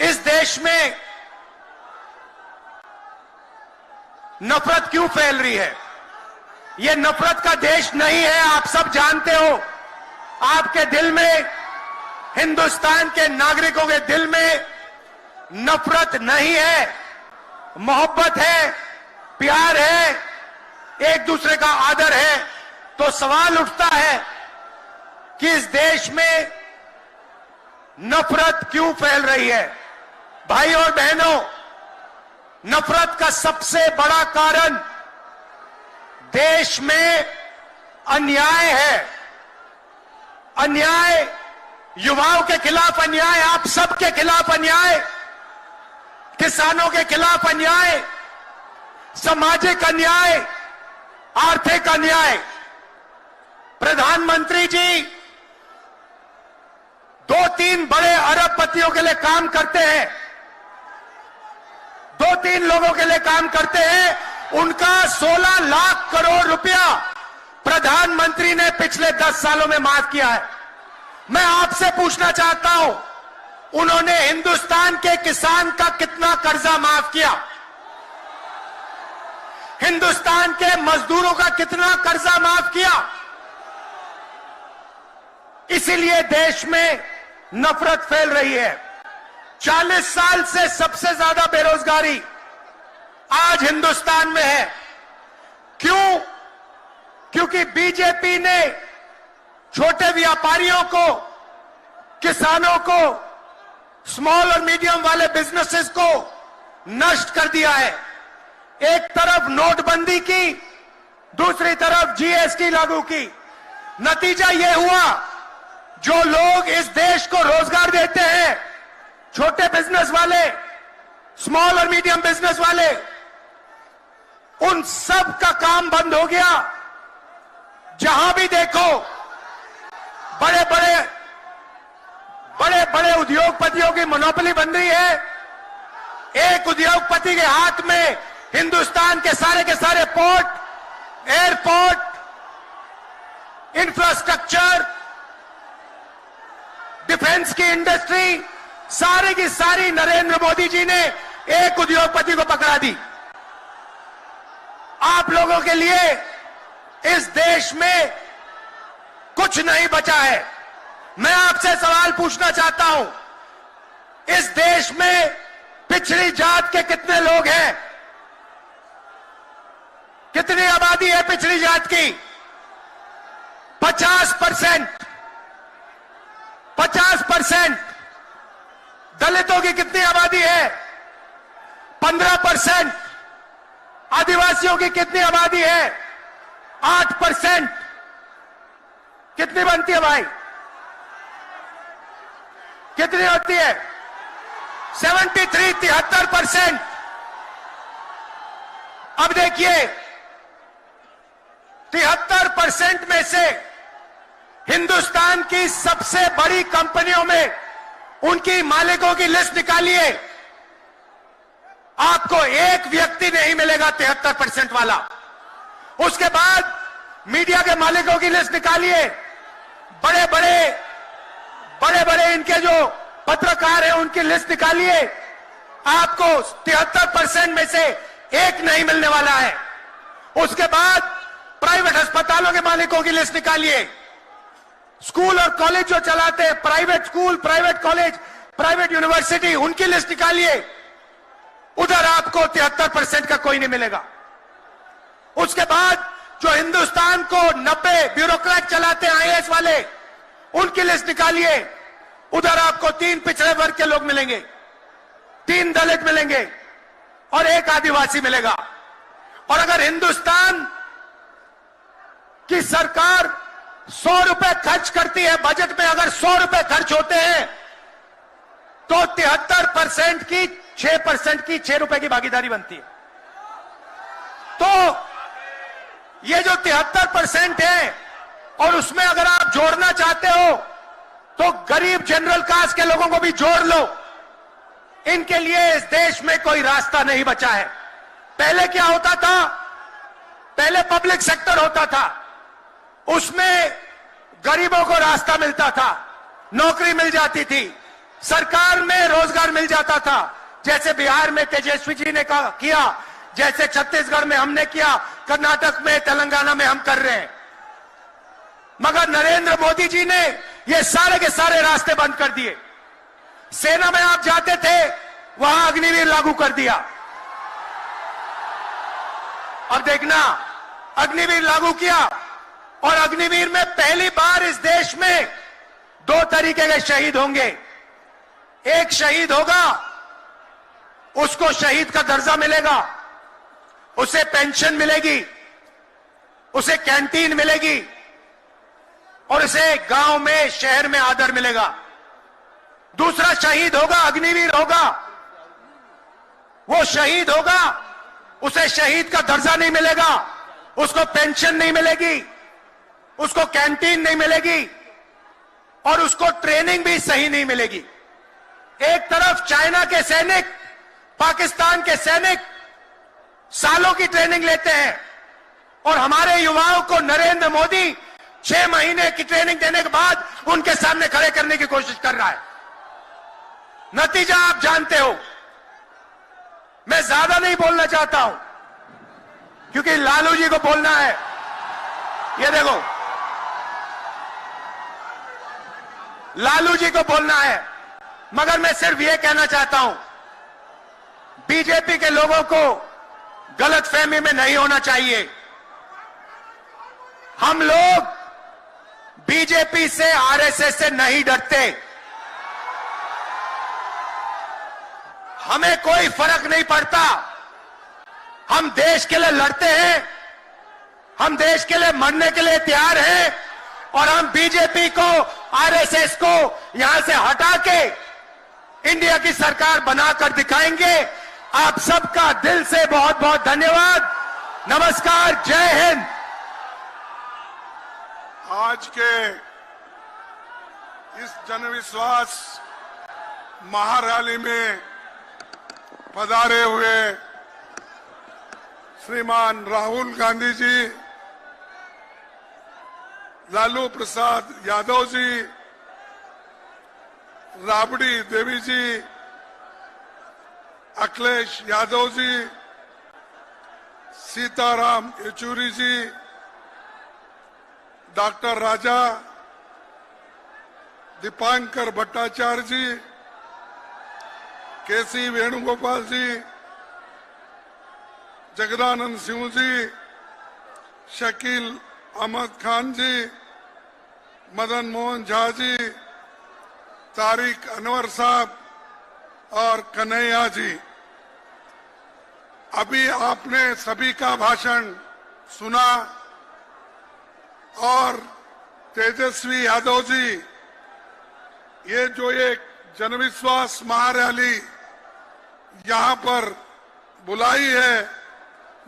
इस देश में नफरत क्यों फैल रही है? यह नफरत का देश नहीं है, आप सब जानते हो। आपके दिल में, हिंदुस्तान के नागरिकों के दिल में नफरत नहीं है, मोहब्बत है, प्यार है, एक दूसरे का आदर है। तो सवाल उठता है कि इस देश में नफरत क्यों फैल रही है? भाई और बहनों, नफरत का सबसे बड़ा कारण देश में अन्याय है। अन्याय, युवाओं के खिलाफ अन्याय, आप सबके खिलाफ अन्याय, किसानों के खिलाफ अन्याय, सामाजिक अन्याय, आर्थिक अन्याय। प्रधानमंत्री जी 2-3 बड़े अरबपतियों के लिए काम करते हैं, 2-3 लोगों के लिए काम करते हैं। उनका 16 लाख करोड़ रुपया प्रधानमंत्री ने पिछले 10 सालों में माफ किया है। मैं आपसे पूछना चाहता हूं, उन्होंने हिंदुस्तान के किसान का कितना कर्जा माफ किया? हिंदुस्तान के मजदूरों का कितना कर्जा माफ किया? इसीलिए देश में नफरत फैल रही है। 40 साल से सबसे ज्यादा बेरोजगारी आज हिंदुस्तान में है। क्यों? क्योंकि बीजेपी ने छोटे व्यापारियों को, किसानों को, स्मॉल और मीडियम वाले बिजनेसेस को नष्ट कर दिया है। एक तरफ नोटबंदी की, दूसरी तरफ जीएसटी लागू की। नतीजा यह हुआ, जो लोग इस देश को रोजगार देते हैं, छोटे बिजनेस वाले, स्मॉल और मीडियम बिजनेस वाले, उन सब का काम बंद हो गया। जहां भी देखो बड़े बड़े उद्योगपतियों की मोनोपोली बन रही है। एक उद्योगपति के हाथ में हिंदुस्तान के सारे पोर्ट, एयरपोर्ट, इंफ्रास्ट्रक्चर, डिफेंस की इंडस्ट्री, सारी की सारी नरेंद्र मोदी जी ने एक उद्योगपति को पकड़ा दी। आप लोगों के लिए इस देश में कुछ नहीं बचा है। मैं आपसे सवाल पूछना चाहता हूं, इस देश में पिछड़ी जात के कितने लोग हैं? कितनी आबादी है पिछड़ी जात की? 50%। 50%। दलितों की कितनी आबादी है? 15%। आदिवासियों की कितनी आबादी है? 8%। कितनी बनती है भाई? कितनी होती है? 73% अब देखिए, 73% में से हिंदुस्तान की सबसे बड़ी कंपनियों में उनकी मालिकों की लिस्ट निकालिए, आपको एक व्यक्ति नहीं मिलेगा 73% वाला। उसके बाद मीडिया के मालिकों की लिस्ट निकालिए, बड़े बड़े इनके जो पत्रकार हैं उनकी लिस्ट निकालिए, आपको 73% में से एक नहीं मिलने वाला है। उसके बाद प्राइवेट अस्पतालों के मालिकों की लिस्ट निकालिए, स्कूल और कॉलेज जो चलाते हैं, private school, private college, private university, उनकी लिस्ट निकालिए। उधर आपको 73% का कोई नहीं मिलेगा। उसके बाद जो हिंदुस्तान को 90 ब्यूरोक्रेट चलाते हैं आईएएस वाले, उनकी लिस्ट निकालिए। उधर आपको 3 पिछड़े वर्ग के लोग मिलेंगे, 3 दलित मिलेंगे और 1 आदिवासी मिलेगा। और अगर हिंदुस्तान की सरकार 100 रुपए खर्च करती है, बजट में अगर 100 रुपए खर्च होते हैं तो 73% की 6% की 6 रुपए की भागीदारी बनती है। तो ये जो 73% है और उसमें अगर आप जोड़ना चाहते हो तो गरीब जनरल कास्ट के लोगों को भी जोड़ लो। इनके लिए इस देश में कोई रास्ता नहीं बचा है। पहले क्या होता था? पहले पब्लिक सेक्टर होता था, उसमें गरीबों को रास्ता मिलता था, नौकरी मिल जाती थी, सरकार में रोजगार मिल जाता था। जैसे बिहार में तेजस्वी जी ने किया, जैसे छत्तीसगढ़ में हमने किया, कर्नाटक में, तेलंगाना में हम कर रहे हैं। मगर नरेंद्र मोदी जी ने ये सारे के सारे रास्ते बंद कर दिए। सेना में आप जाते थे, वहां अग्निवीर लागू कर दिया। अब देखना, अग्निवीर लागू किया और अग्निवीर में पहली बार इस देश में 2 तरीके के शहीद होंगे। एक शहीद होगा, उसको शहीद का दर्जा मिलेगा, उसे पेंशन मिलेगी, उसे कैंटीन मिलेगी और उसे गांव में, शहर में आदर मिलेगा। दूसरा शहीद होगा, अग्निवीर होगा, वो शहीद होगा, उसे शहीद का दर्जा नहीं मिलेगा, उसको पेंशन नहीं मिलेगी, उसको कैंटीन नहीं मिलेगी और उसको ट्रेनिंग भी सही नहीं मिलेगी। एक तरफ चाइना के सैनिक, पाकिस्तान के सैनिक सालों की ट्रेनिंग लेते हैं और हमारे युवाओं को नरेंद्र मोदी 6 महीने की ट्रेनिंग देने के बाद उनके सामने खड़े करने की कोशिश कर रहा है। नतीजा आप जानते हो। मैं ज्यादा नहीं बोलना चाहता हूं क्योंकि लालू जी को बोलना है। ये देखो, लालू जी को बोलना है, मगर मैं सिर्फ ये कहना चाहता हूं, बीजेपी के लोगों को गलतफहमी में नहीं होना चाहिए। हम लोग बीजेपी से, आरएसएस से नहीं डरते। हमें कोई फर्क नहीं पड़ता। हम देश के लिए लड़ते हैं, हम देश के लिए मरने के लिए तैयार हैं और हम बीजेपी को, आरएसएस को यहां से हटा के इंडिया की सरकार बनाकर दिखाएंगे। आप सबका दिल से बहुत बहुत धन्यवाद। नमस्कार, जय हिंद। आज के इस जनविश्वास महारैली में पधारे हुए श्रीमान राहुल गांधी जी, लालू प्रसाद यादव जी, राबड़ी देवी जी, अखिलेश यादव जी, सीताराम येचुरी जी, डॉक्टर राजा, दीपांकर भट्टाचार्य जी, केसी वेणुगोपाल जी, जगदानंद सिंह जी, शकील अहमद खान जी, मदन मोहन झा जी, तारिक अनवर साहब और कन्हैया जी। अभी आपने सभी का भाषण सुना और तेजस्वी यादव जी, ये जो एक जनविश्वास महारैली यहां पर बुलाई है,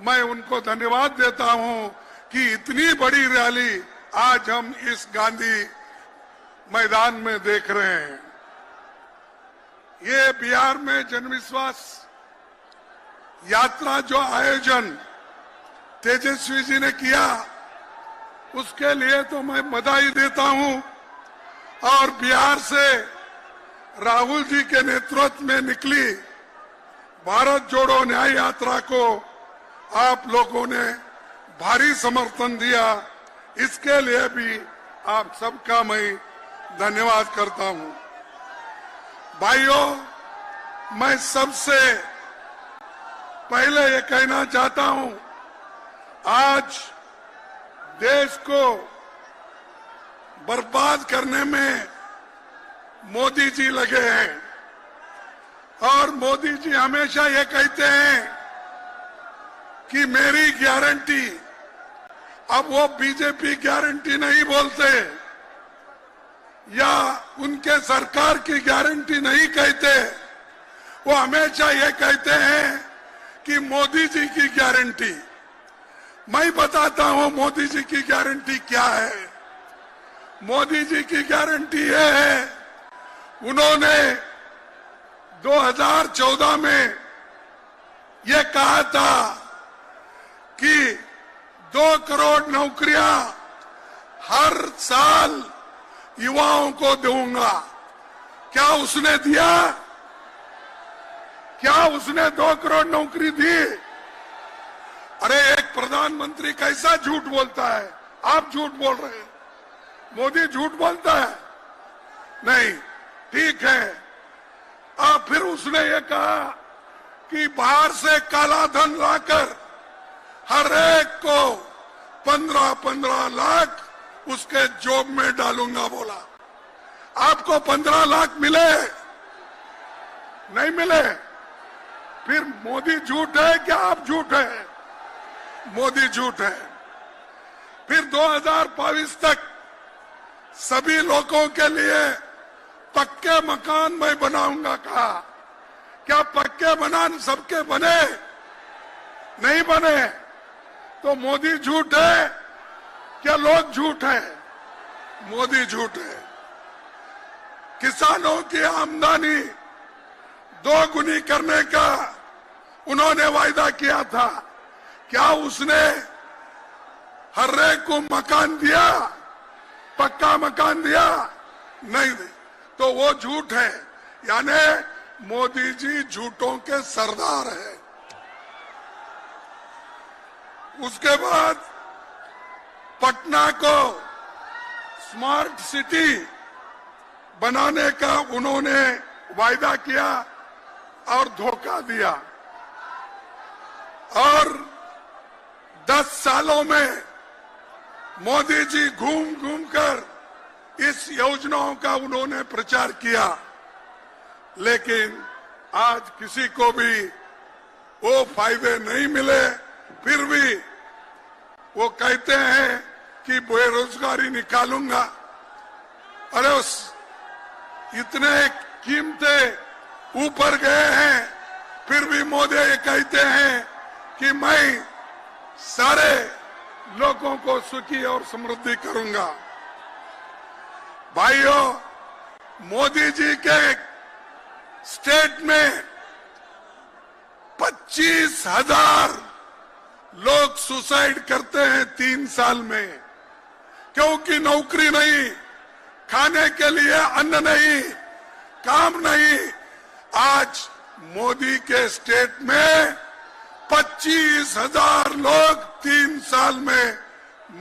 मैं उनको धन्यवाद देता हूं कि इतनी बड़ी रैली आज हम इस गांधी मैदान में देख रहे हैं। ये बिहार में जनविश्वास यात्रा जो आयोजन तेजस्वी जी ने किया, उसके लिए तो मैं बधाई देता हूं और बिहार से राहुल जी के नेतृत्व में निकली भारत जोड़ो न्याय यात्रा को आप लोगों ने भारी समर्थन दिया, इसके लिए भी आप सबका मैं धन्यवाद करता हूं। भाइयों, मैं सबसे पहले ये कहना चाहता हूं, आज देश को बर्बाद करने में मोदी जी लगे हैं और मोदी जी हमेशा ये कहते हैं कि मेरी गारंटी। अब वो बीजेपी गारंटी नहीं बोलते या उनके सरकार की गारंटी नहीं कहते, वो हमेशा ये कहते हैं कि मोदी जी की गारंटी। मैं बताता हूं मोदी जी की गारंटी क्या है। मोदी जी की गारंटी ये है, उन्होंने 2014 में ये कहा था कि 2 करोड़ नौकरियां हर साल युवाओं को दूंगा। क्या उसने दिया? क्या उसने 2 करोड़ नौकरी दी? अरे एक प्रधानमंत्री कैसा झूठ बोलता है? आप झूठ बोल रहे हैं, मोदी झूठ बोलता है? नहीं, ठीक है। फिर उसने ये कहा कि बाहर से काला धन लाकर हर एक को 15-15 लाख उसके जॉब में डालूंगा बोला। आपको 15 लाख मिले? नहीं मिले। फिर मोदी झूठ है क्या आप झूठ है? मोदी झूठ है। फिर 2022 तक सभी लोगों के लिए पक्के मकान मैं बनाऊंगा कहा। क्या पक्के मकान सबके बने? नहीं बने। तो मोदी झूठ है क्या लोग झूठ है? मोदी झूठ है। किसानों की आमदनी 2 गुनी करने का उन्होंने वायदा किया था। क्या उसने हर एक को मकान दिया? पक्का मकान दिया? नहीं। तो वो झूठ है। यानी मोदी जी झूठों के सरदार है। उसके बाद पटना को स्मार्ट सिटी बनाने का उन्होंने वायदा किया और धोखा दिया। और 10 सालों में मोदी जी घूम घूम कर इस योजनाओं का उन्होंने प्रचार किया, लेकिन आज किसी को भी वो फायदे नहीं मिले। फिर भी वो कहते हैं कि बेरोजगारी निकालूंगा। अरे उस इतने कीमतें ऊपर गए हैं, फिर भी मोदी ये कहते हैं कि मैं सारे लोगों को सुखी और समृद्धि करूंगा। भाइयों, मोदी जी के स्टेट में 25,000 लोग सुसाइड करते हैं 3 साल में, क्योंकि नौकरी नहीं, खाने के लिए अन्न नहीं, काम नहीं। आज मोदी के स्टेट में 25,000 लोग 3 साल में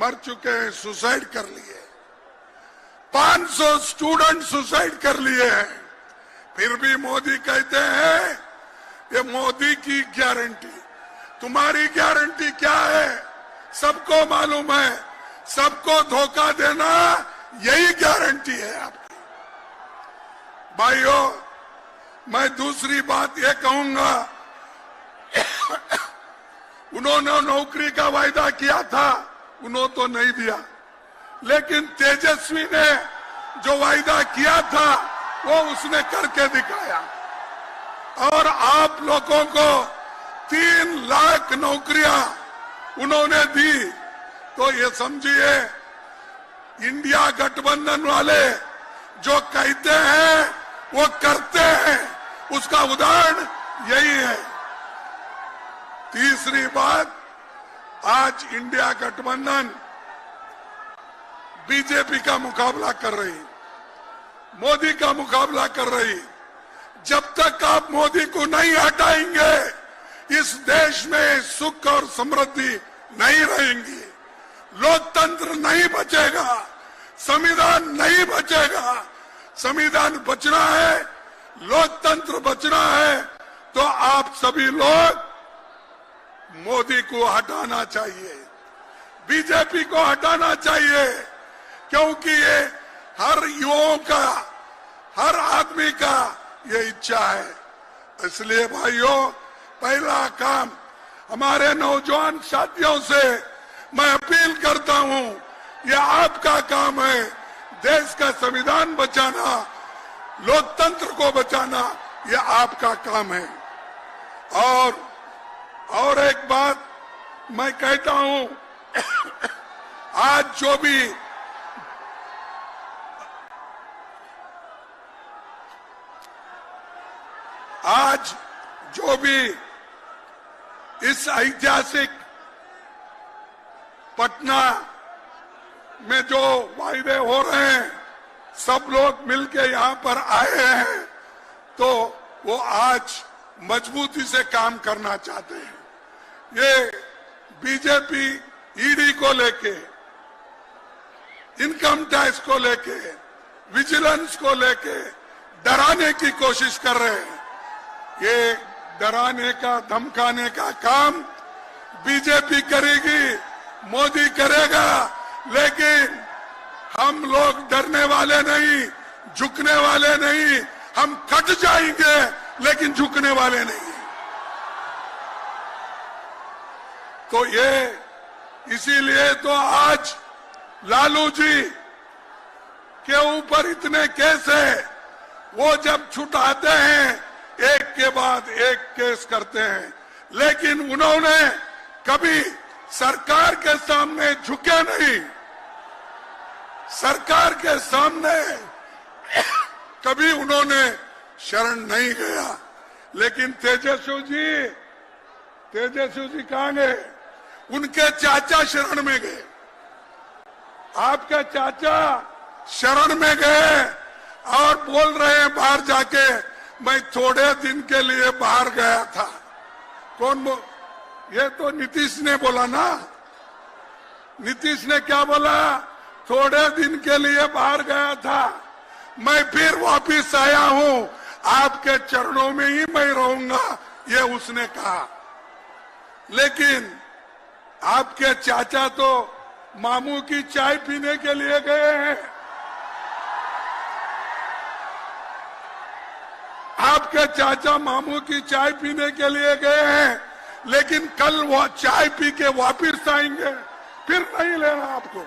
मर चुके हैं, सुसाइड कर लिए। 500 स्टूडेंट सुसाइड कर लिए हैं। फिर भी मोदी कहते हैं ये मोदी की गारंटी। तुम्हारी गारंटी क्या है? सबको मालूम है, सबको धोखा देना यही गारंटी है आपकी। भाइयों, मैं दूसरी बात ये कहूंगा, उन्होंने नौकरी का वायदा किया था, उन्होंने तो नहीं दिया, लेकिन तेजस्वी ने जो वायदा किया था वो उसने करके दिखाया। और आप लोगों को 3 लाख नौकरियां उन्होंने दी। तो ये समझिए, इंडिया गठबंधन वाले जो कहते हैं वो करते हैं, उसका उदाहरण यही है। तीसरी बात, आज इंडिया गठबंधन बीजेपी का मुकाबला कर रही, मोदी का मुकाबला कर रही। जब तक आप मोदी को नहीं हटाएंगे, इस देश में सुख और समृद्धि नहीं रहेंगी, लोकतंत्र नहीं बचेगा, संविधान नहीं बचेगा। संविधान बचना है, लोकतंत्र बचना है, तो आप सभी लोग मोदी को हटाना चाहिए, बीजेपी को हटाना चाहिए, क्योंकि ये हर युवाओं का, हर आदमी का ये इच्छा है। इसलिए भाइयों, पहला काम हमारे नौजवान साथियों से मैं अपील करता हूं, ये आपका काम है, देश का संविधान बचाना, लोकतंत्र को बचाना, ये आपका काम है। और एक बात मैं कहता हूं, आज जो भी इस ऐतिहासिक पटना में जो वायदे हो रहे हैं, सब लोग मिलके यहाँ पर आए हैं, तो वो आज मजबूती से काम करना चाहते हैं। ये बीजेपी ईडी को लेके, इनकम टैक्स को लेके, विजिलेंस को लेके डराने की कोशिश कर रहे हैं। ये डराने का, धमकाने का काम बीजेपी करेगी, मोदी करेगा, लेकिन हम लोग डरने वाले नहीं, झुकने वाले नहीं। हम कट जाएंगे लेकिन झुकने वाले नहीं। तो ये इसीलिए तो आज लालू जी के ऊपर इतने केस है, वो जब छुटाते हैं एक के बाद एक केस करते हैं, लेकिन उन्होंने कभी सरकार के सामने झुके नहीं, सरकार के सामने कभी उन्होंने शरण नहीं गया। लेकिन तेजस्वी जी कहां गए? उनके चाचा शरण में गए, आपके चाचा शरण में गए और बोल रहे हैं बाहर जाके, मैं थोड़े दिन के लिए बाहर गया था। ये तो नीतीश ने बोला ना। नीतीश ने क्या बोला? थोड़े दिन के लिए बाहर गया था, मैं फिर वापिस आया हूं, आपके चरणों में ही मैं रहूंगा, ये उसने कहा। लेकिन आपके चाचा तो मामू की चाय पीने के लिए गए हैं। आपके चाचा मामू की चाय पीने के लिए गए हैं, लेकिन कल वो चाय पी के वापिस आएंगे, फिर नहीं लेना आपको,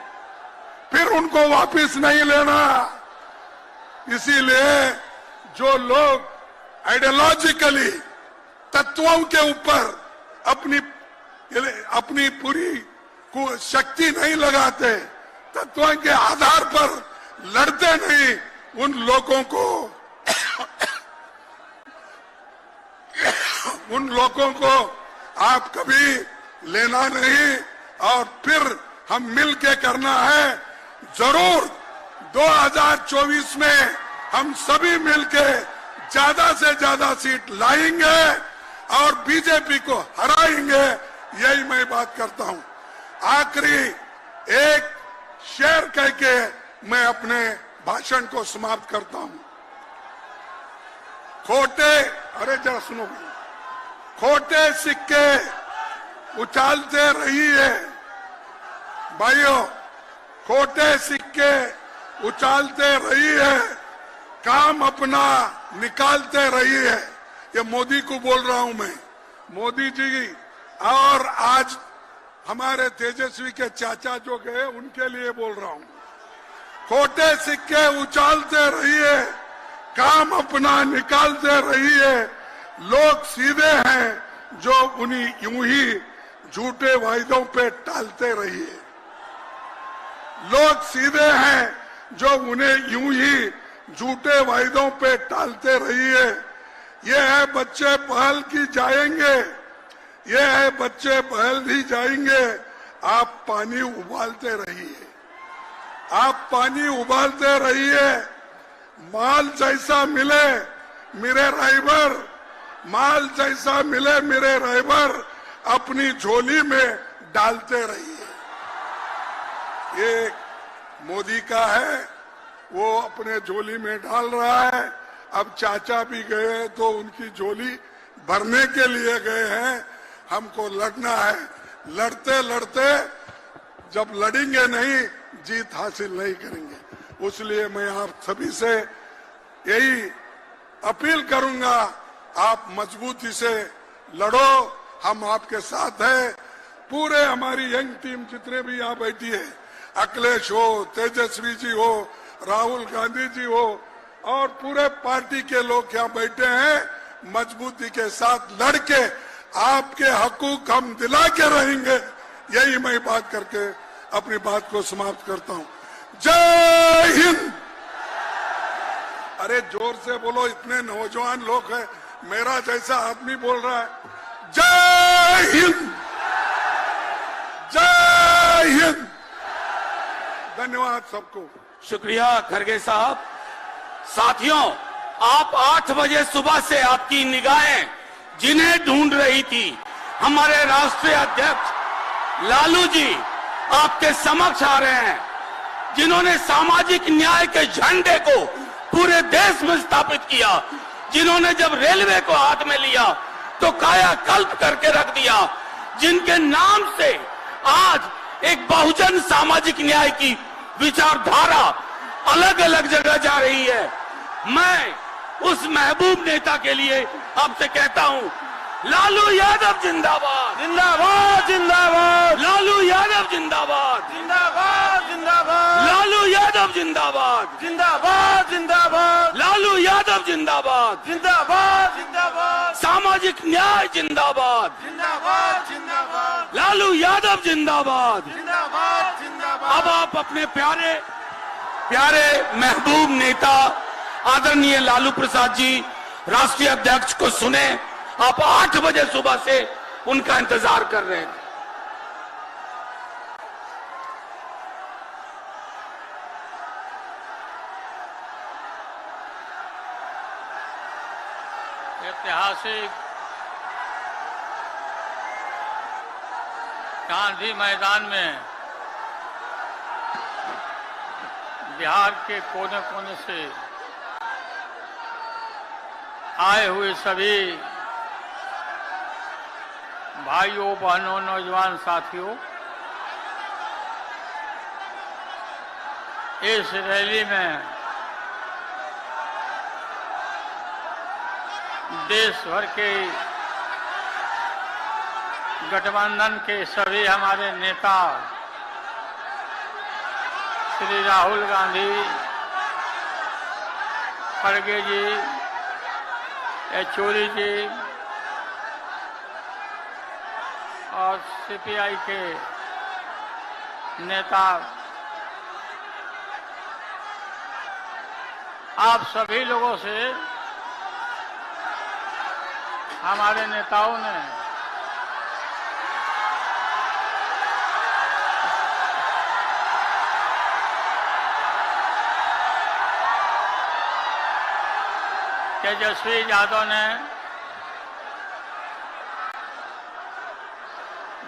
फिर उनको वापिस नहीं लेना। इसीलिए जो लोग आइडियोलॉजिकली तत्वों के ऊपर अपनी पूरी शक्ति नहीं लगाते, तत्वों के आधार पर लड़ते नहीं, उन लोगों को आप कभी लेना नहीं। और फिर हम मिल के करना है, जरूर 2024 में हम सभी मिलके ज्यादा से ज्यादा सीट लाएंगे और बीजेपी को हराएंगे, यही मैं बात करता हूं। आखिरी एक शेर कह के मैं अपने भाषण को समाप्त करता हूं। जरा सुनो, खोटे सिक्के उछालते रहिए भाइयों, खोटे सिक्के उछालते रहिए, काम अपना निकालते रहिए। ये मोदी को बोल रहा हूं मैं, मोदी जी। और आज हमारे तेजस्वी के चाचा जो गए, उनके लिए बोल रहा हूं, खोटे सिक्के उछालते रहिए, काम अपना निकालते रहिए। लोग सीधे हैं जो उन्हीं यूं ही झूठे वायदों पे टालते रहिए। लोग सीधे हैं जो उन्हें यूं ही झूठे वायदों पे टालते रहिए। ये है बच्चे पहल की जाएंगे, ये है बच्चे पहल भी जाएंगे। आप पानी उबालते रहिए, आप पानी उबालते रहिए। माल जैसा मिले मेरे राइबर, माल जैसा मिले मेरे राइबर, अपनी झोली में डालते रहिए। ये मोदी का है, वो अपने झोली में डाल रहा है। अब चाचा भी गए तो उनकी झोली भरने के लिए गए हैं। हमको लड़ना है। लड़ते लड़ते जब लड़ेंगे नहीं, जीत हासिल नहीं करेंगे। इसलिए मैं आप सभी से यही अपील करूंगा, आप मजबूती से लड़ो, हम आपके साथ हैं। पूरे हमारी यंग टीम जितने भी यहाँ बैठी है, अखिलेश हो, तेजस्वी जी हो, राहुल गांधी जी हो और पूरे पार्टी के लोग यहाँ बैठे हैं, मजबूती के साथ लड़के आपके हकूक हम दिला के रहेंगे। यही मैं बात करके अपनी बात को समाप्त करता हूँ। जय हिंद। अरे जोर से बोलो, इतने नौजवान लोग हैं, मेरा जैसा आदमी बोल रहा है। जय हिंद, जय हिंद। धन्यवाद सबको। शुक्रिया खड़गे साहब। साथियों, आप 8 बजे सुबह से आपकी निगाहें जिन्हें ढूंढ रही थी, हमारे राष्ट्रीय अध्यक्ष लालू जी आपके समक्ष आ रहे हैं, जिन्होंने सामाजिक न्याय के झंडे को पूरे देश में स्थापित किया, जिन्होंने जब रेलवे को हाथ में लिया तो कायाकल्प करके रख दिया, जिनके नाम से आज एक बहुजन सामाजिक न्याय की विचारधारा अलग अलग जगह जा रही है। मैं उस महबूब नेता के लिए आपसे कहता हूं, लालू यादव जिंदाबाद, जिंदाबाद, जिंदाबाद। लालू यादव जिंदाबाद, जिंदाबाद, जिंदाबाद। लालू यादव जिंदाबाद, जिंदाबाद, जिंदाबाद। लालू यादव जिंदाबाद, जिंदाबाद, जिंदाबाद। सामाजिक न्याय जिंदाबाद, जिंदाबाद, जिंदाबाद। लालू यादव जिंदाबाद, जिंदाबाद, जिंदाबाद। अब आप अपने प्यारे प्यारे महबूब नेता आदरणीय लालू प्रसाद जी राष्ट्रीय अध्यक्ष को सुने। आप 8 बजे सुबह से उनका इंतजार कर रहे हैं। ऐतिहासिक गांधी मैदान में बिहार के कोने कोने से आए हुए सभी भाइयों, बहनों, नौजवान साथियों, इस रैली में देश भर के गठबंधन के सभी हमारे नेता, श्री राहुल गांधी, खड़गे जी, येचुरी जी और सीपीआई के नेता, आप सभी लोगों से हमारे नेताओं ने तेजस्वी यादव ने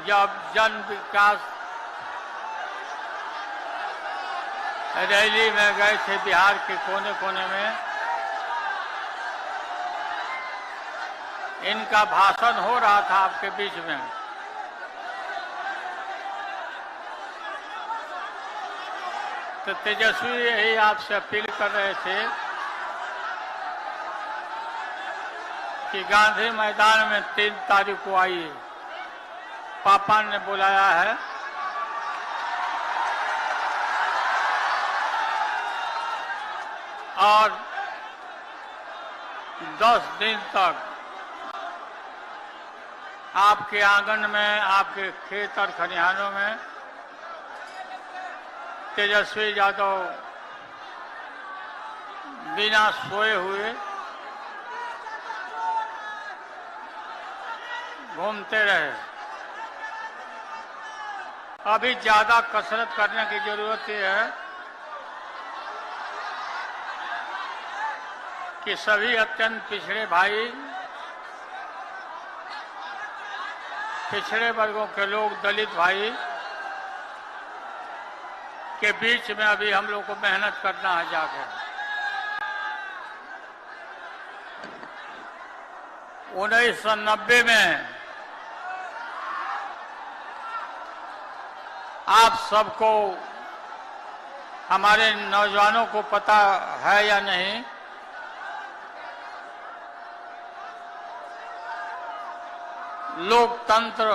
जब जन विकास रैली में गए थे बिहार के कोने कोने में, इनका भाषण हो रहा था आपके बीच में, तो तेजस्वी यही आपसे अपील कर रहे थे कि गांधी मैदान में 3 तारीख को आइए। पापा ने बुलाया है, और 10 दिन तक आपके आंगन में, आपके खेत और खलिहानों में तेजस्वी यादव बिना सोए हुए घूमते रहे। अभी ज्यादा कसरत करने की जरूरत यह है कि सभी अत्यंत पिछड़े भाई, पिछड़े वर्गों के लोग, दलित भाई के बीच में अभी हम लोग को मेहनत करना है जाकर। 1990 में आप सबको, हमारे नौजवानों को पता है या नहीं, लोकतंत्र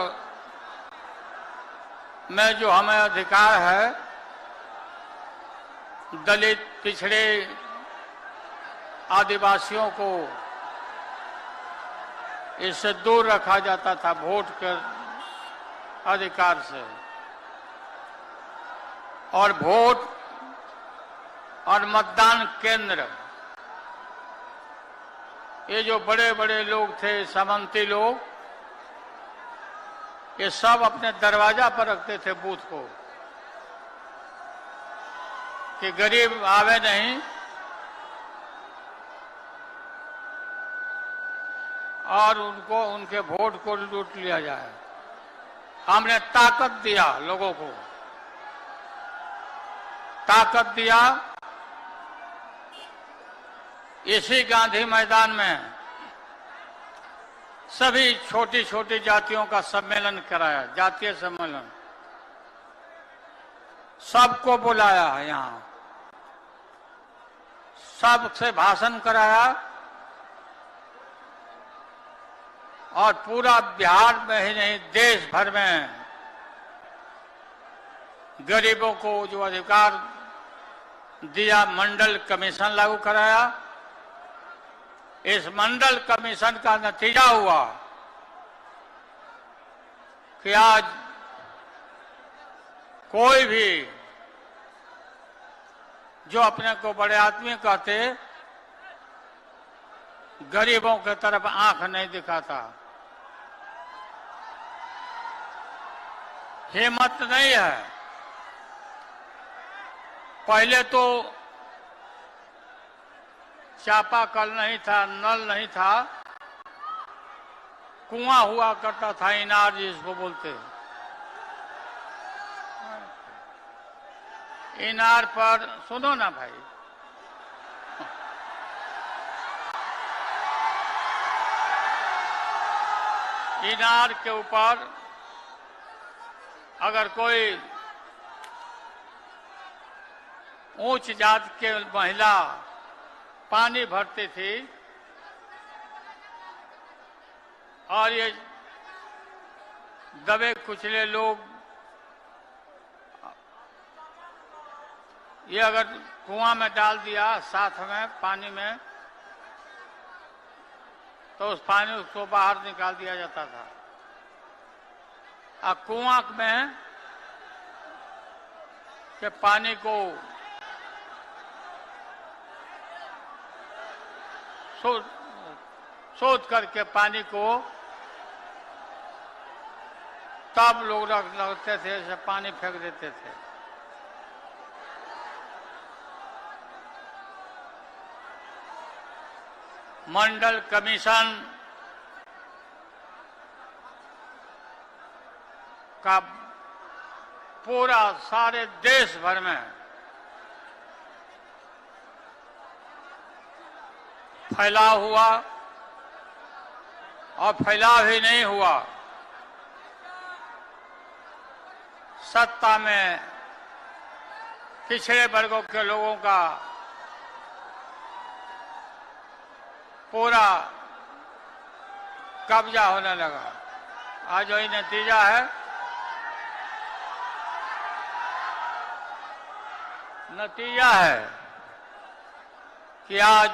में जो हमें अधिकार है, दलित, पिछड़े, आदिवासियों को इससे दूर रखा जाता था वोट के अधिकार से। और वोट और मतदान केंद्र, ये जो बड़े बड़े लोग थे, सामंती लोग, ये सब अपने दरवाजा पर रखते थे बूथ को, कि गरीब आवे नहीं और उनको, उनके वोट को लूट लिया जाए। हमने ताकत दिया लोगों को, ताकत दिया। इसी गांधी मैदान में सभी छोटी छोटी जातियों का सम्मेलन कराया, जातीय सम्मेलन, सबको बुलाया, यहाँ सबसे भाषण कराया और पूरा बिहार में ही नहीं, देश भर में गरीबों को जो अधिकार दिया, मंडल कमीशन लागू कराया। इस मंडल कमीशन का नतीजा हुआ कि आज कोई भी जो अपने को बड़े आदमी कहते, गरीबों की तरफ आंख नहीं दिखाता। हिम्मत नहीं है। पहले तो चापाकल नहीं था, नल नहीं था, कुआं हुआ करता था, इनार जिसको बोलते। इनार पर, सुनो ना भाई, इनार के ऊपर अगर कोई उच्च जात के महिला पानी भरती थी और ये दबे कुचले लोग ये अगर कुआं में डाल दिया साथ में पानी में, तो उस पानी को बाहर निकाल दिया जाता था। और कुआं में के पानी को शोध करके पानी को तब लोग लगते थे, ऐसे पानी फेंक देते थे। मंडल कमीशन का पूरा सारे देश भर में फैलाव हुआ और फैलाव ही नहीं हुआ, सत्ता में पिछड़े वर्गों के लोगों का पूरा कब्जा होने लगा। आज वही नतीजा है। नतीजा है कि आज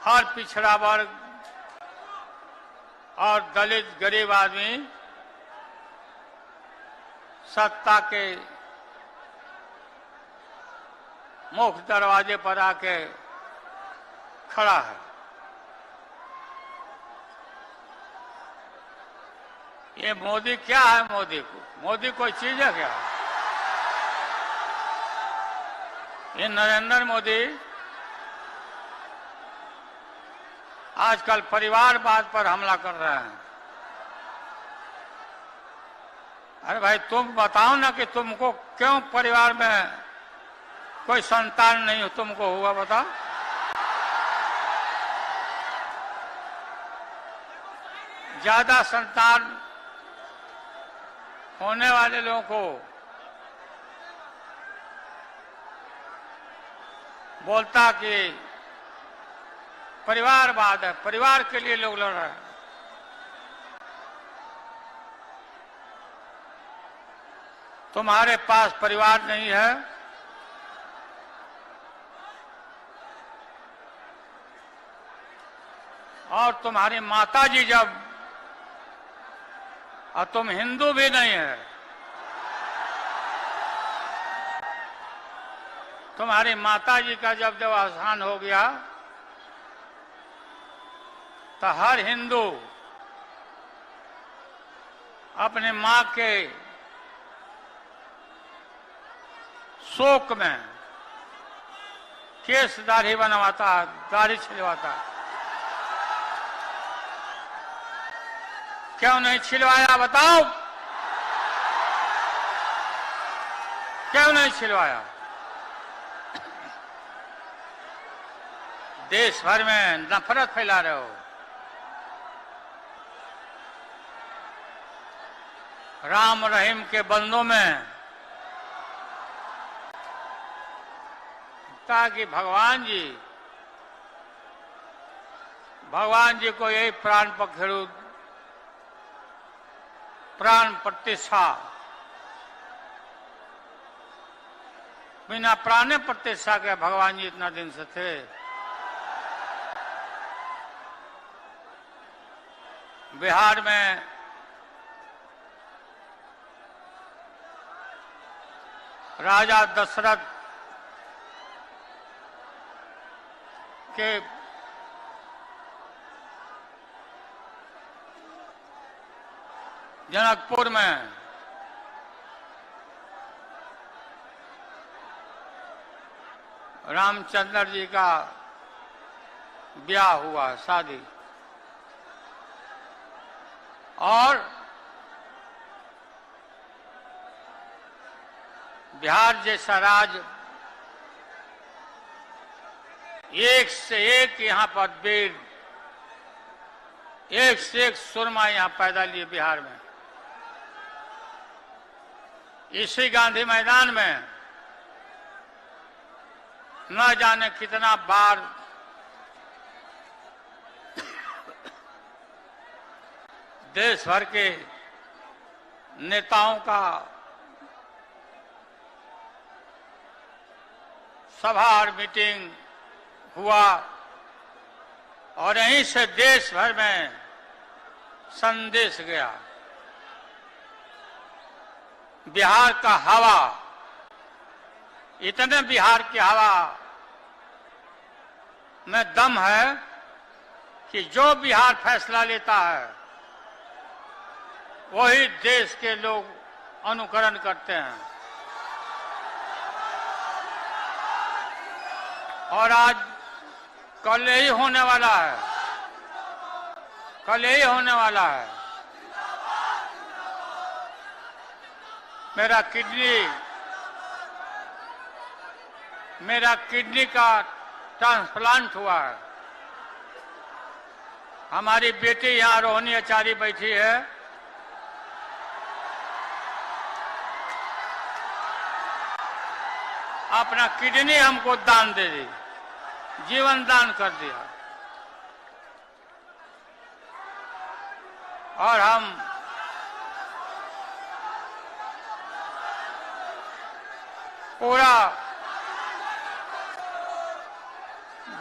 हर पिछड़ा वर्ग और दलित गरीब आदमी सत्ता के मुख्य दरवाजे पर आके खड़ा है। ये मोदी क्या है? मोदी कोई चीज है क्या? ये नरेंद्र मोदी आजकल परिवारवाद पर हमला कर रहे हैं। अरे भाई तुम बताओ ना कि तुमको क्यों परिवार में कोई संतान नहीं तुमको हुआ, बताओ। ज्यादा संतान होने वाले लोगों को बोलता कि परिवारवाद है, परिवार के लिए लोग लड़ रहे हैं। तुम्हारे पास परिवार नहीं है, और तुम्हारी माताजी जब, और तुम हिंदू भी नहीं है, तुम्हारी माताजी का जब देहावसान हो गया तो हर हिंदू अपने मां के शोक में केस दाढ़ी बनवाता है, दाढ़ी छिलवाता है। क्यों नहीं छिलवाया बताओ? क्यों नहीं छिलवाया? देश भर में नफरत फैला रहे हो। राम रहीम के बंदों में ताकि भगवान जी को यही प्राण पखेरु, प्राण प्रतिष्ठा, बिना प्राण प्रतिष्ठा के भगवान जी इतना दिन से थे। बिहार में राजा दशरथ के जनकपुर में रामचंद्र जी का ब्याह हुआ, शादी, और बिहार जैसा राज्य एक से एक यहाँ पर वीर, एक से एक सुरमा यहाँ पैदा लिए बिहार में। इसी गांधी मैदान में न जाने कितना बार देश भर के नेताओं का सभा और मीटिंग हुआ, और यहीं से देश भर में संदेश गया। बिहार का हवा, इतने बिहार की हवा में दम है कि जो बिहार फैसला लेता है वही देश के लोग अनुकरण करते हैं। और आज कल यही होने वाला है, कल यही होने वाला है। मेरा किडनी का ट्रांसप्लांट हुआ है। हमारी बेटी यहाँ रोहिणी आचार्य बैठी है, अपना किडनी हमको दान दे दी, जीवन दान कर दिया। और हम पूरा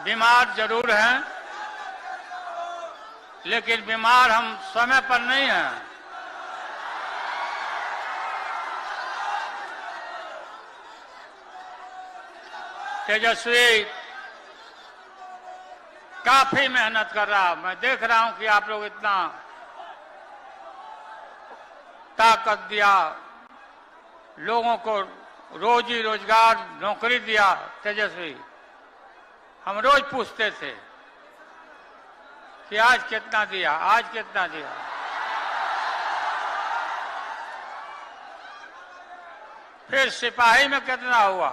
बीमार जरूर हैं, लेकिन बीमार हम समय पर नहीं हैं। तेजस्वी काफी मेहनत कर रहा, मैं देख रहा हूं कि आप लोग इतना ताकत दिया, लोगों को रोजी रोजगार नौकरी दिया। तेजस्वी, हम रोज पूछते थे कि आज कितना दिया, आज कितना दिया। फिर सिपाही में कितना हुआ,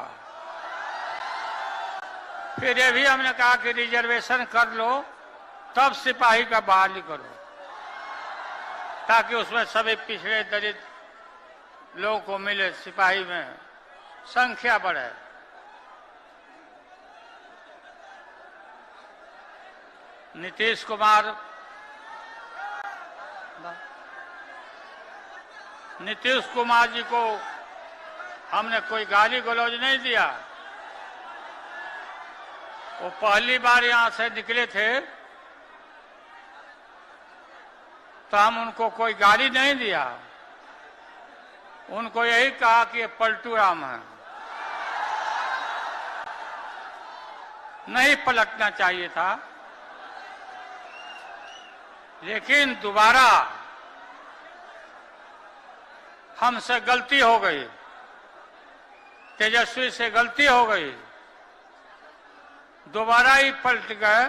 फिर ये भी हमने कहा कि रिजर्वेशन कर लो, तब सिपाही का बहाली करो, ताकि उसमें सभी पिछड़े दलित लोगों को मिले, सिपाही में संख्या बढ़े। नीतीश कुमार जी को हमने कोई गाली गलौज नहीं दिया। वो पहली बार यहां से निकले थे तो हम उनको कोई गाली नहीं दिया, उनको यही कहा कि ये पलटू राम है, नहीं पलटना चाहिए था। लेकिन दोबारा हमसे गलती हो गई, तेजस्वी से गलती हो गई, दोबारा ही पलट गए,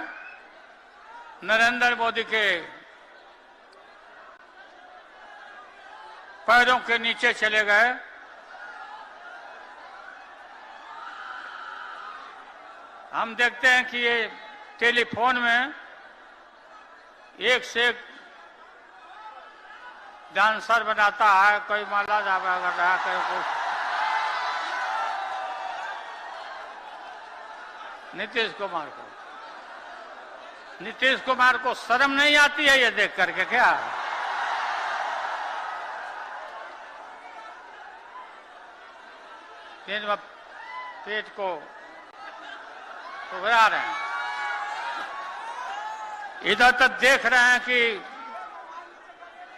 नरेंद्र मोदी के पैरों के नीचे चले गए। हम देखते हैं कि ये टेलीफोन में एक से एक डांसर बनाता है, कोई माला जावा कर रहा है, कोई कुछ। नीतीश कुमार को शर्म नहीं आती है ये देख करके? क्या दिन में पेट को उभरा रहे हैं, इधर तक देख रहे हैं कि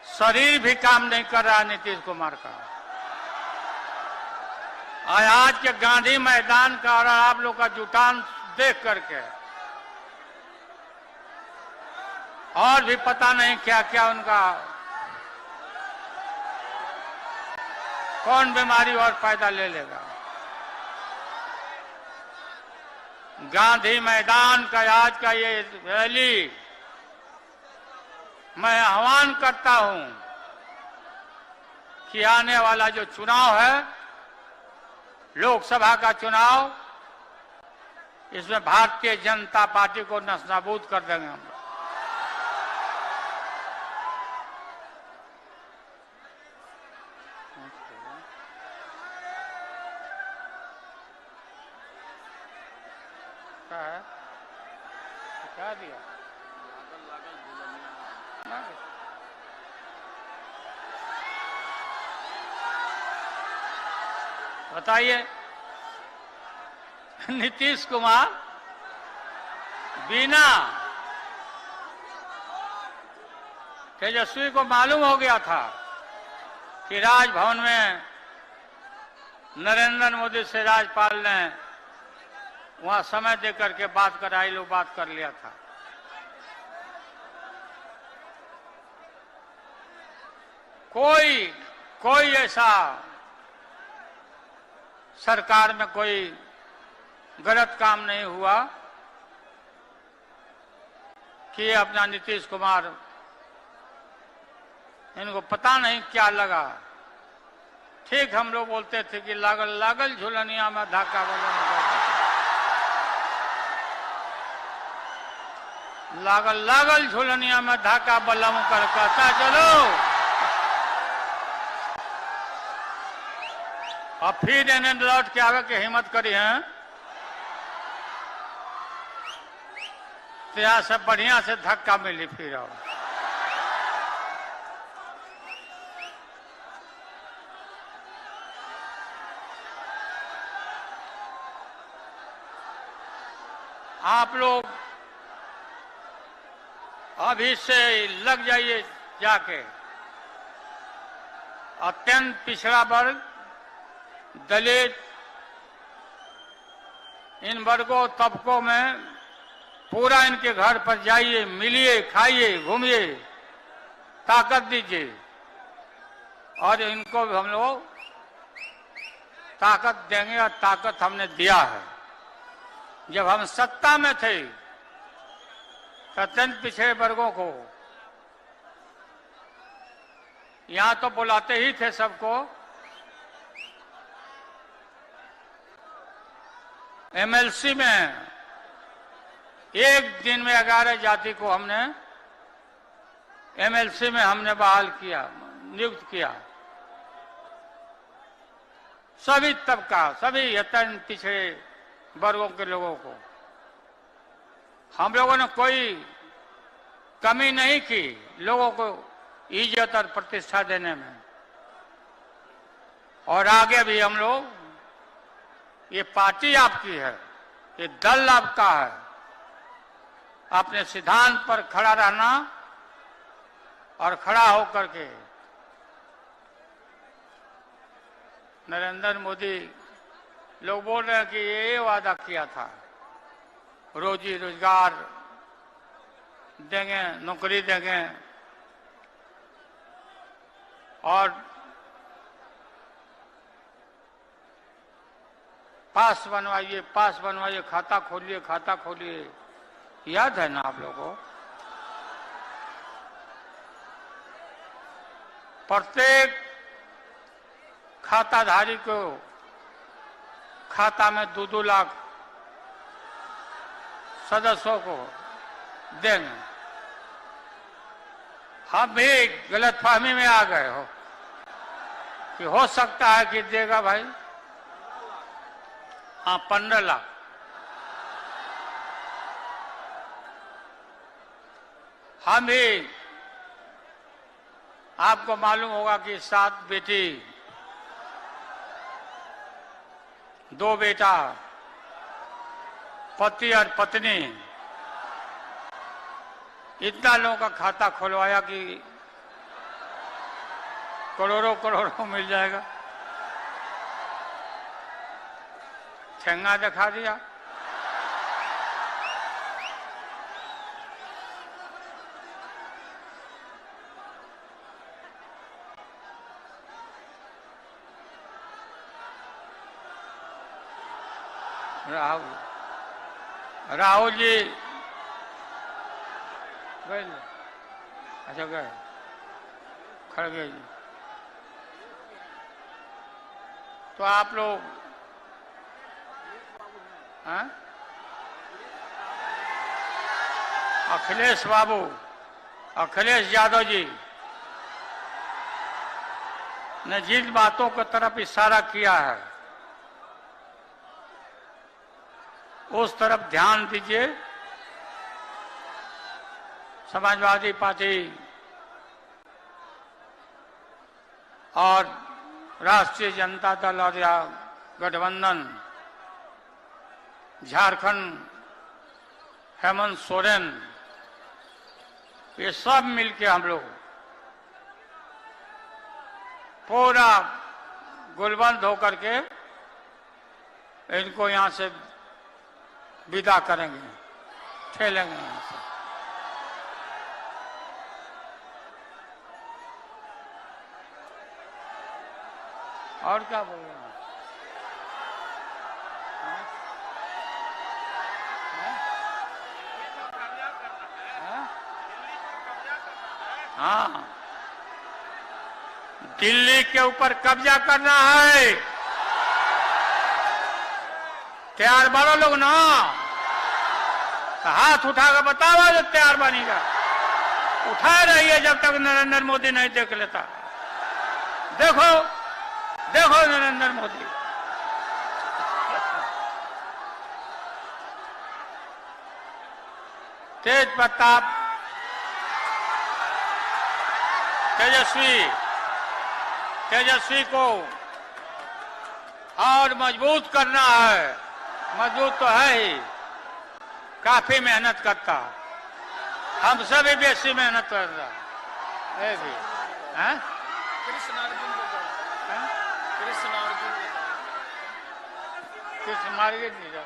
शरीर भी काम नहीं कर रहा नीतीश कुमार का। आज के गांधी मैदान का और आप लोग का जुटान देख करके और भी पता नहीं क्या क्या उनका कौन बीमारी और पैदा ले लेगा। गांधी मैदान का आज का ये रैली मैं आह्वान करता हूं कि आने वाला जो चुनाव है, लोकसभा का चुनाव, इसमें भारतीय जनता पार्टी को नस्ताबूद कर देंगे हम। क्या दिया? बताइए, नीतीश कुमार बिना तेजस्वी को मालूम हो गया था कि राजभवन में नरेंद्र मोदी से राज्यपाल ने वहां समय देकर के बात कराई, लो बात कर लिया था। कोई ऐसा सरकार में कोई गलत काम नहीं हुआ कि अपना नीतीश कुमार, इनको पता नहीं क्या लगा। ठीक हम लोग बोलते थे कि लागल लागल झुलनिया में धाका बजा, लागल लागल झुलनिया में धाका बलम कर कहता चलो। और फिर इन्हें लौट के आवे के हिम्मत करी है तो यहाँ से बढ़िया से धक्का मिली फिर। आप लोग अभी से लग जाइए जाके। अत्यंत पिछड़ा वर्ग, दलित, इन वर्गों तबकों में पूरा इनके घर पर जाइए, मिलिए, खाइए, घूमिए, ताकत दीजिए। और इनको भी हम लोग ताकत देंगे और ताकत हमने दिया है। जब हम सत्ता में थे तो अत्यंत पिछड़े वर्गों को यहां तो बुलाते ही थे सबको। एमएलसी में एक दिन में 11 जाति को हमने एमएलसी में हमने बहाल किया, नियुक्त किया। सभी तबका, सभी यतन पिछड़े वर्गों के लोगों को हम लोगों ने कोई कमी नहीं की लोगों को इज्जत और प्रतिष्ठा देने में। और आगे भी हम लोग, ये पार्टी आपकी है, ये दल आपका है, अपने सिद्धांत पर खड़ा रहना और खड़ा होकर के नरेंद्र मोदी, लोग बोल रहे हैं कि ये वादा किया था रोजी रोजगार देंगे, नौकरी देंगे और पास बनवाइए, खाता खोलिए, याद है ना आप लोगों को? प्रत्येक खाताधारी को खाता में 2-2 लाख सदस्यों को देंगे। हम भी गलतफहमी में आ गए हो कि हो सकता है कि देगा भाई। हाँ, 15 लाख। हम भी, आपको मालूम होगा कि 7 बेटी 2 बेटा, पति और पत्नी, इतना लोगों का खाता खुलवाया कि करोड़ों मिल जाएगा। ठेंगा दिखा दिया। राहुल जी गए? अच्छा गए, खड़गे जी। तो आप लोग, हाँ? अखिलेश बाबू, अखिलेश यादव जी ने जिन बातों की तरफ इशारा किया है उस तरफ ध्यान दीजिए। समाजवादी पार्टी और राष्ट्रीय जनता दल और या गठबंधन, झारखंड हेमंत सोरेन, ये सब मिलके हम लोग पूरा गुलबंद होकर के इनको यहां से विदा करेंगे, ठेलेंगे यहां से। और क्या बोल रहे हैं? हाँ, दिल्ली के ऊपर कब्जा करना है। तैयार बनो लोग ना? तो हाथ उठाकर बताओ जब तैयार बनेगा। उठाए रहिए जब तक नरेंद्र मोदी नहीं देख लेता। देखो देखो नरेंद्र मोदी, तेज प्रताप, तेजस्वी को और मजबूत करना है। मजबूत तो है ही, काफी मेहनत करता, हमसे भी बेसी मेहनत कर रहा है भी। हैं? कृष्ण मार्केट नहीं जा,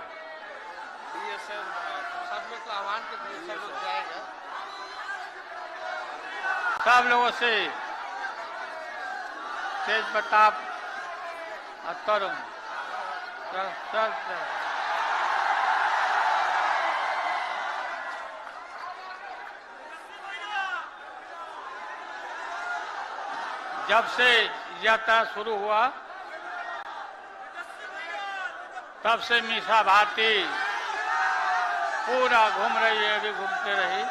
सब लोग को आह्वान के सब लोग जाएगा, सब लोगों से तेज प्रताप और तरुण जब से यात्रा शुरू हुआ तब से मीसा भारती पूरा घूम रही है, अभी घूमते रही।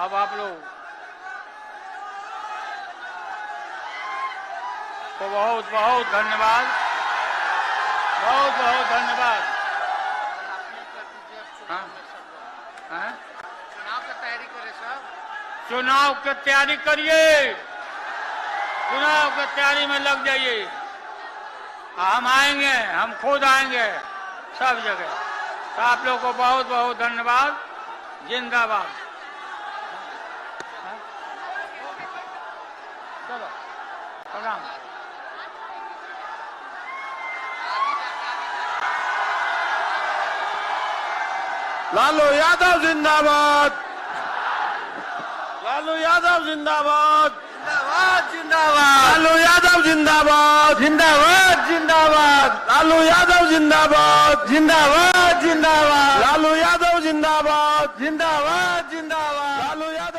अब आप लोग को बहुत बहुत धन्यवाद, बहुत बहुत धन्यवाद। हाँ? हाँ? चुनाव की तैयारी करें साहब। चुनाव की तैयारी करिए, चुनाव की तैयारी में लग जाइए। हम आएंगे, हम खुद आएंगे सब जगह। तो आप लोगों को बहुत बहुत धन्यवाद। जिंदाबाद। चलो प्रणाम। लालू यादव जिंदाबाद, लालू यादव जिंदाबाद, जिंदाबाद जिंदाबाद, लालू यादव जिंदाबाद, जिंदाबाद जिंदाबाद, लालू यादव जिंदाबाद, जिंदाबाद जिंदाबाद, लालू यादव जिंदाबाद, जिंदाबाद जिंदाबाद। लालू यादव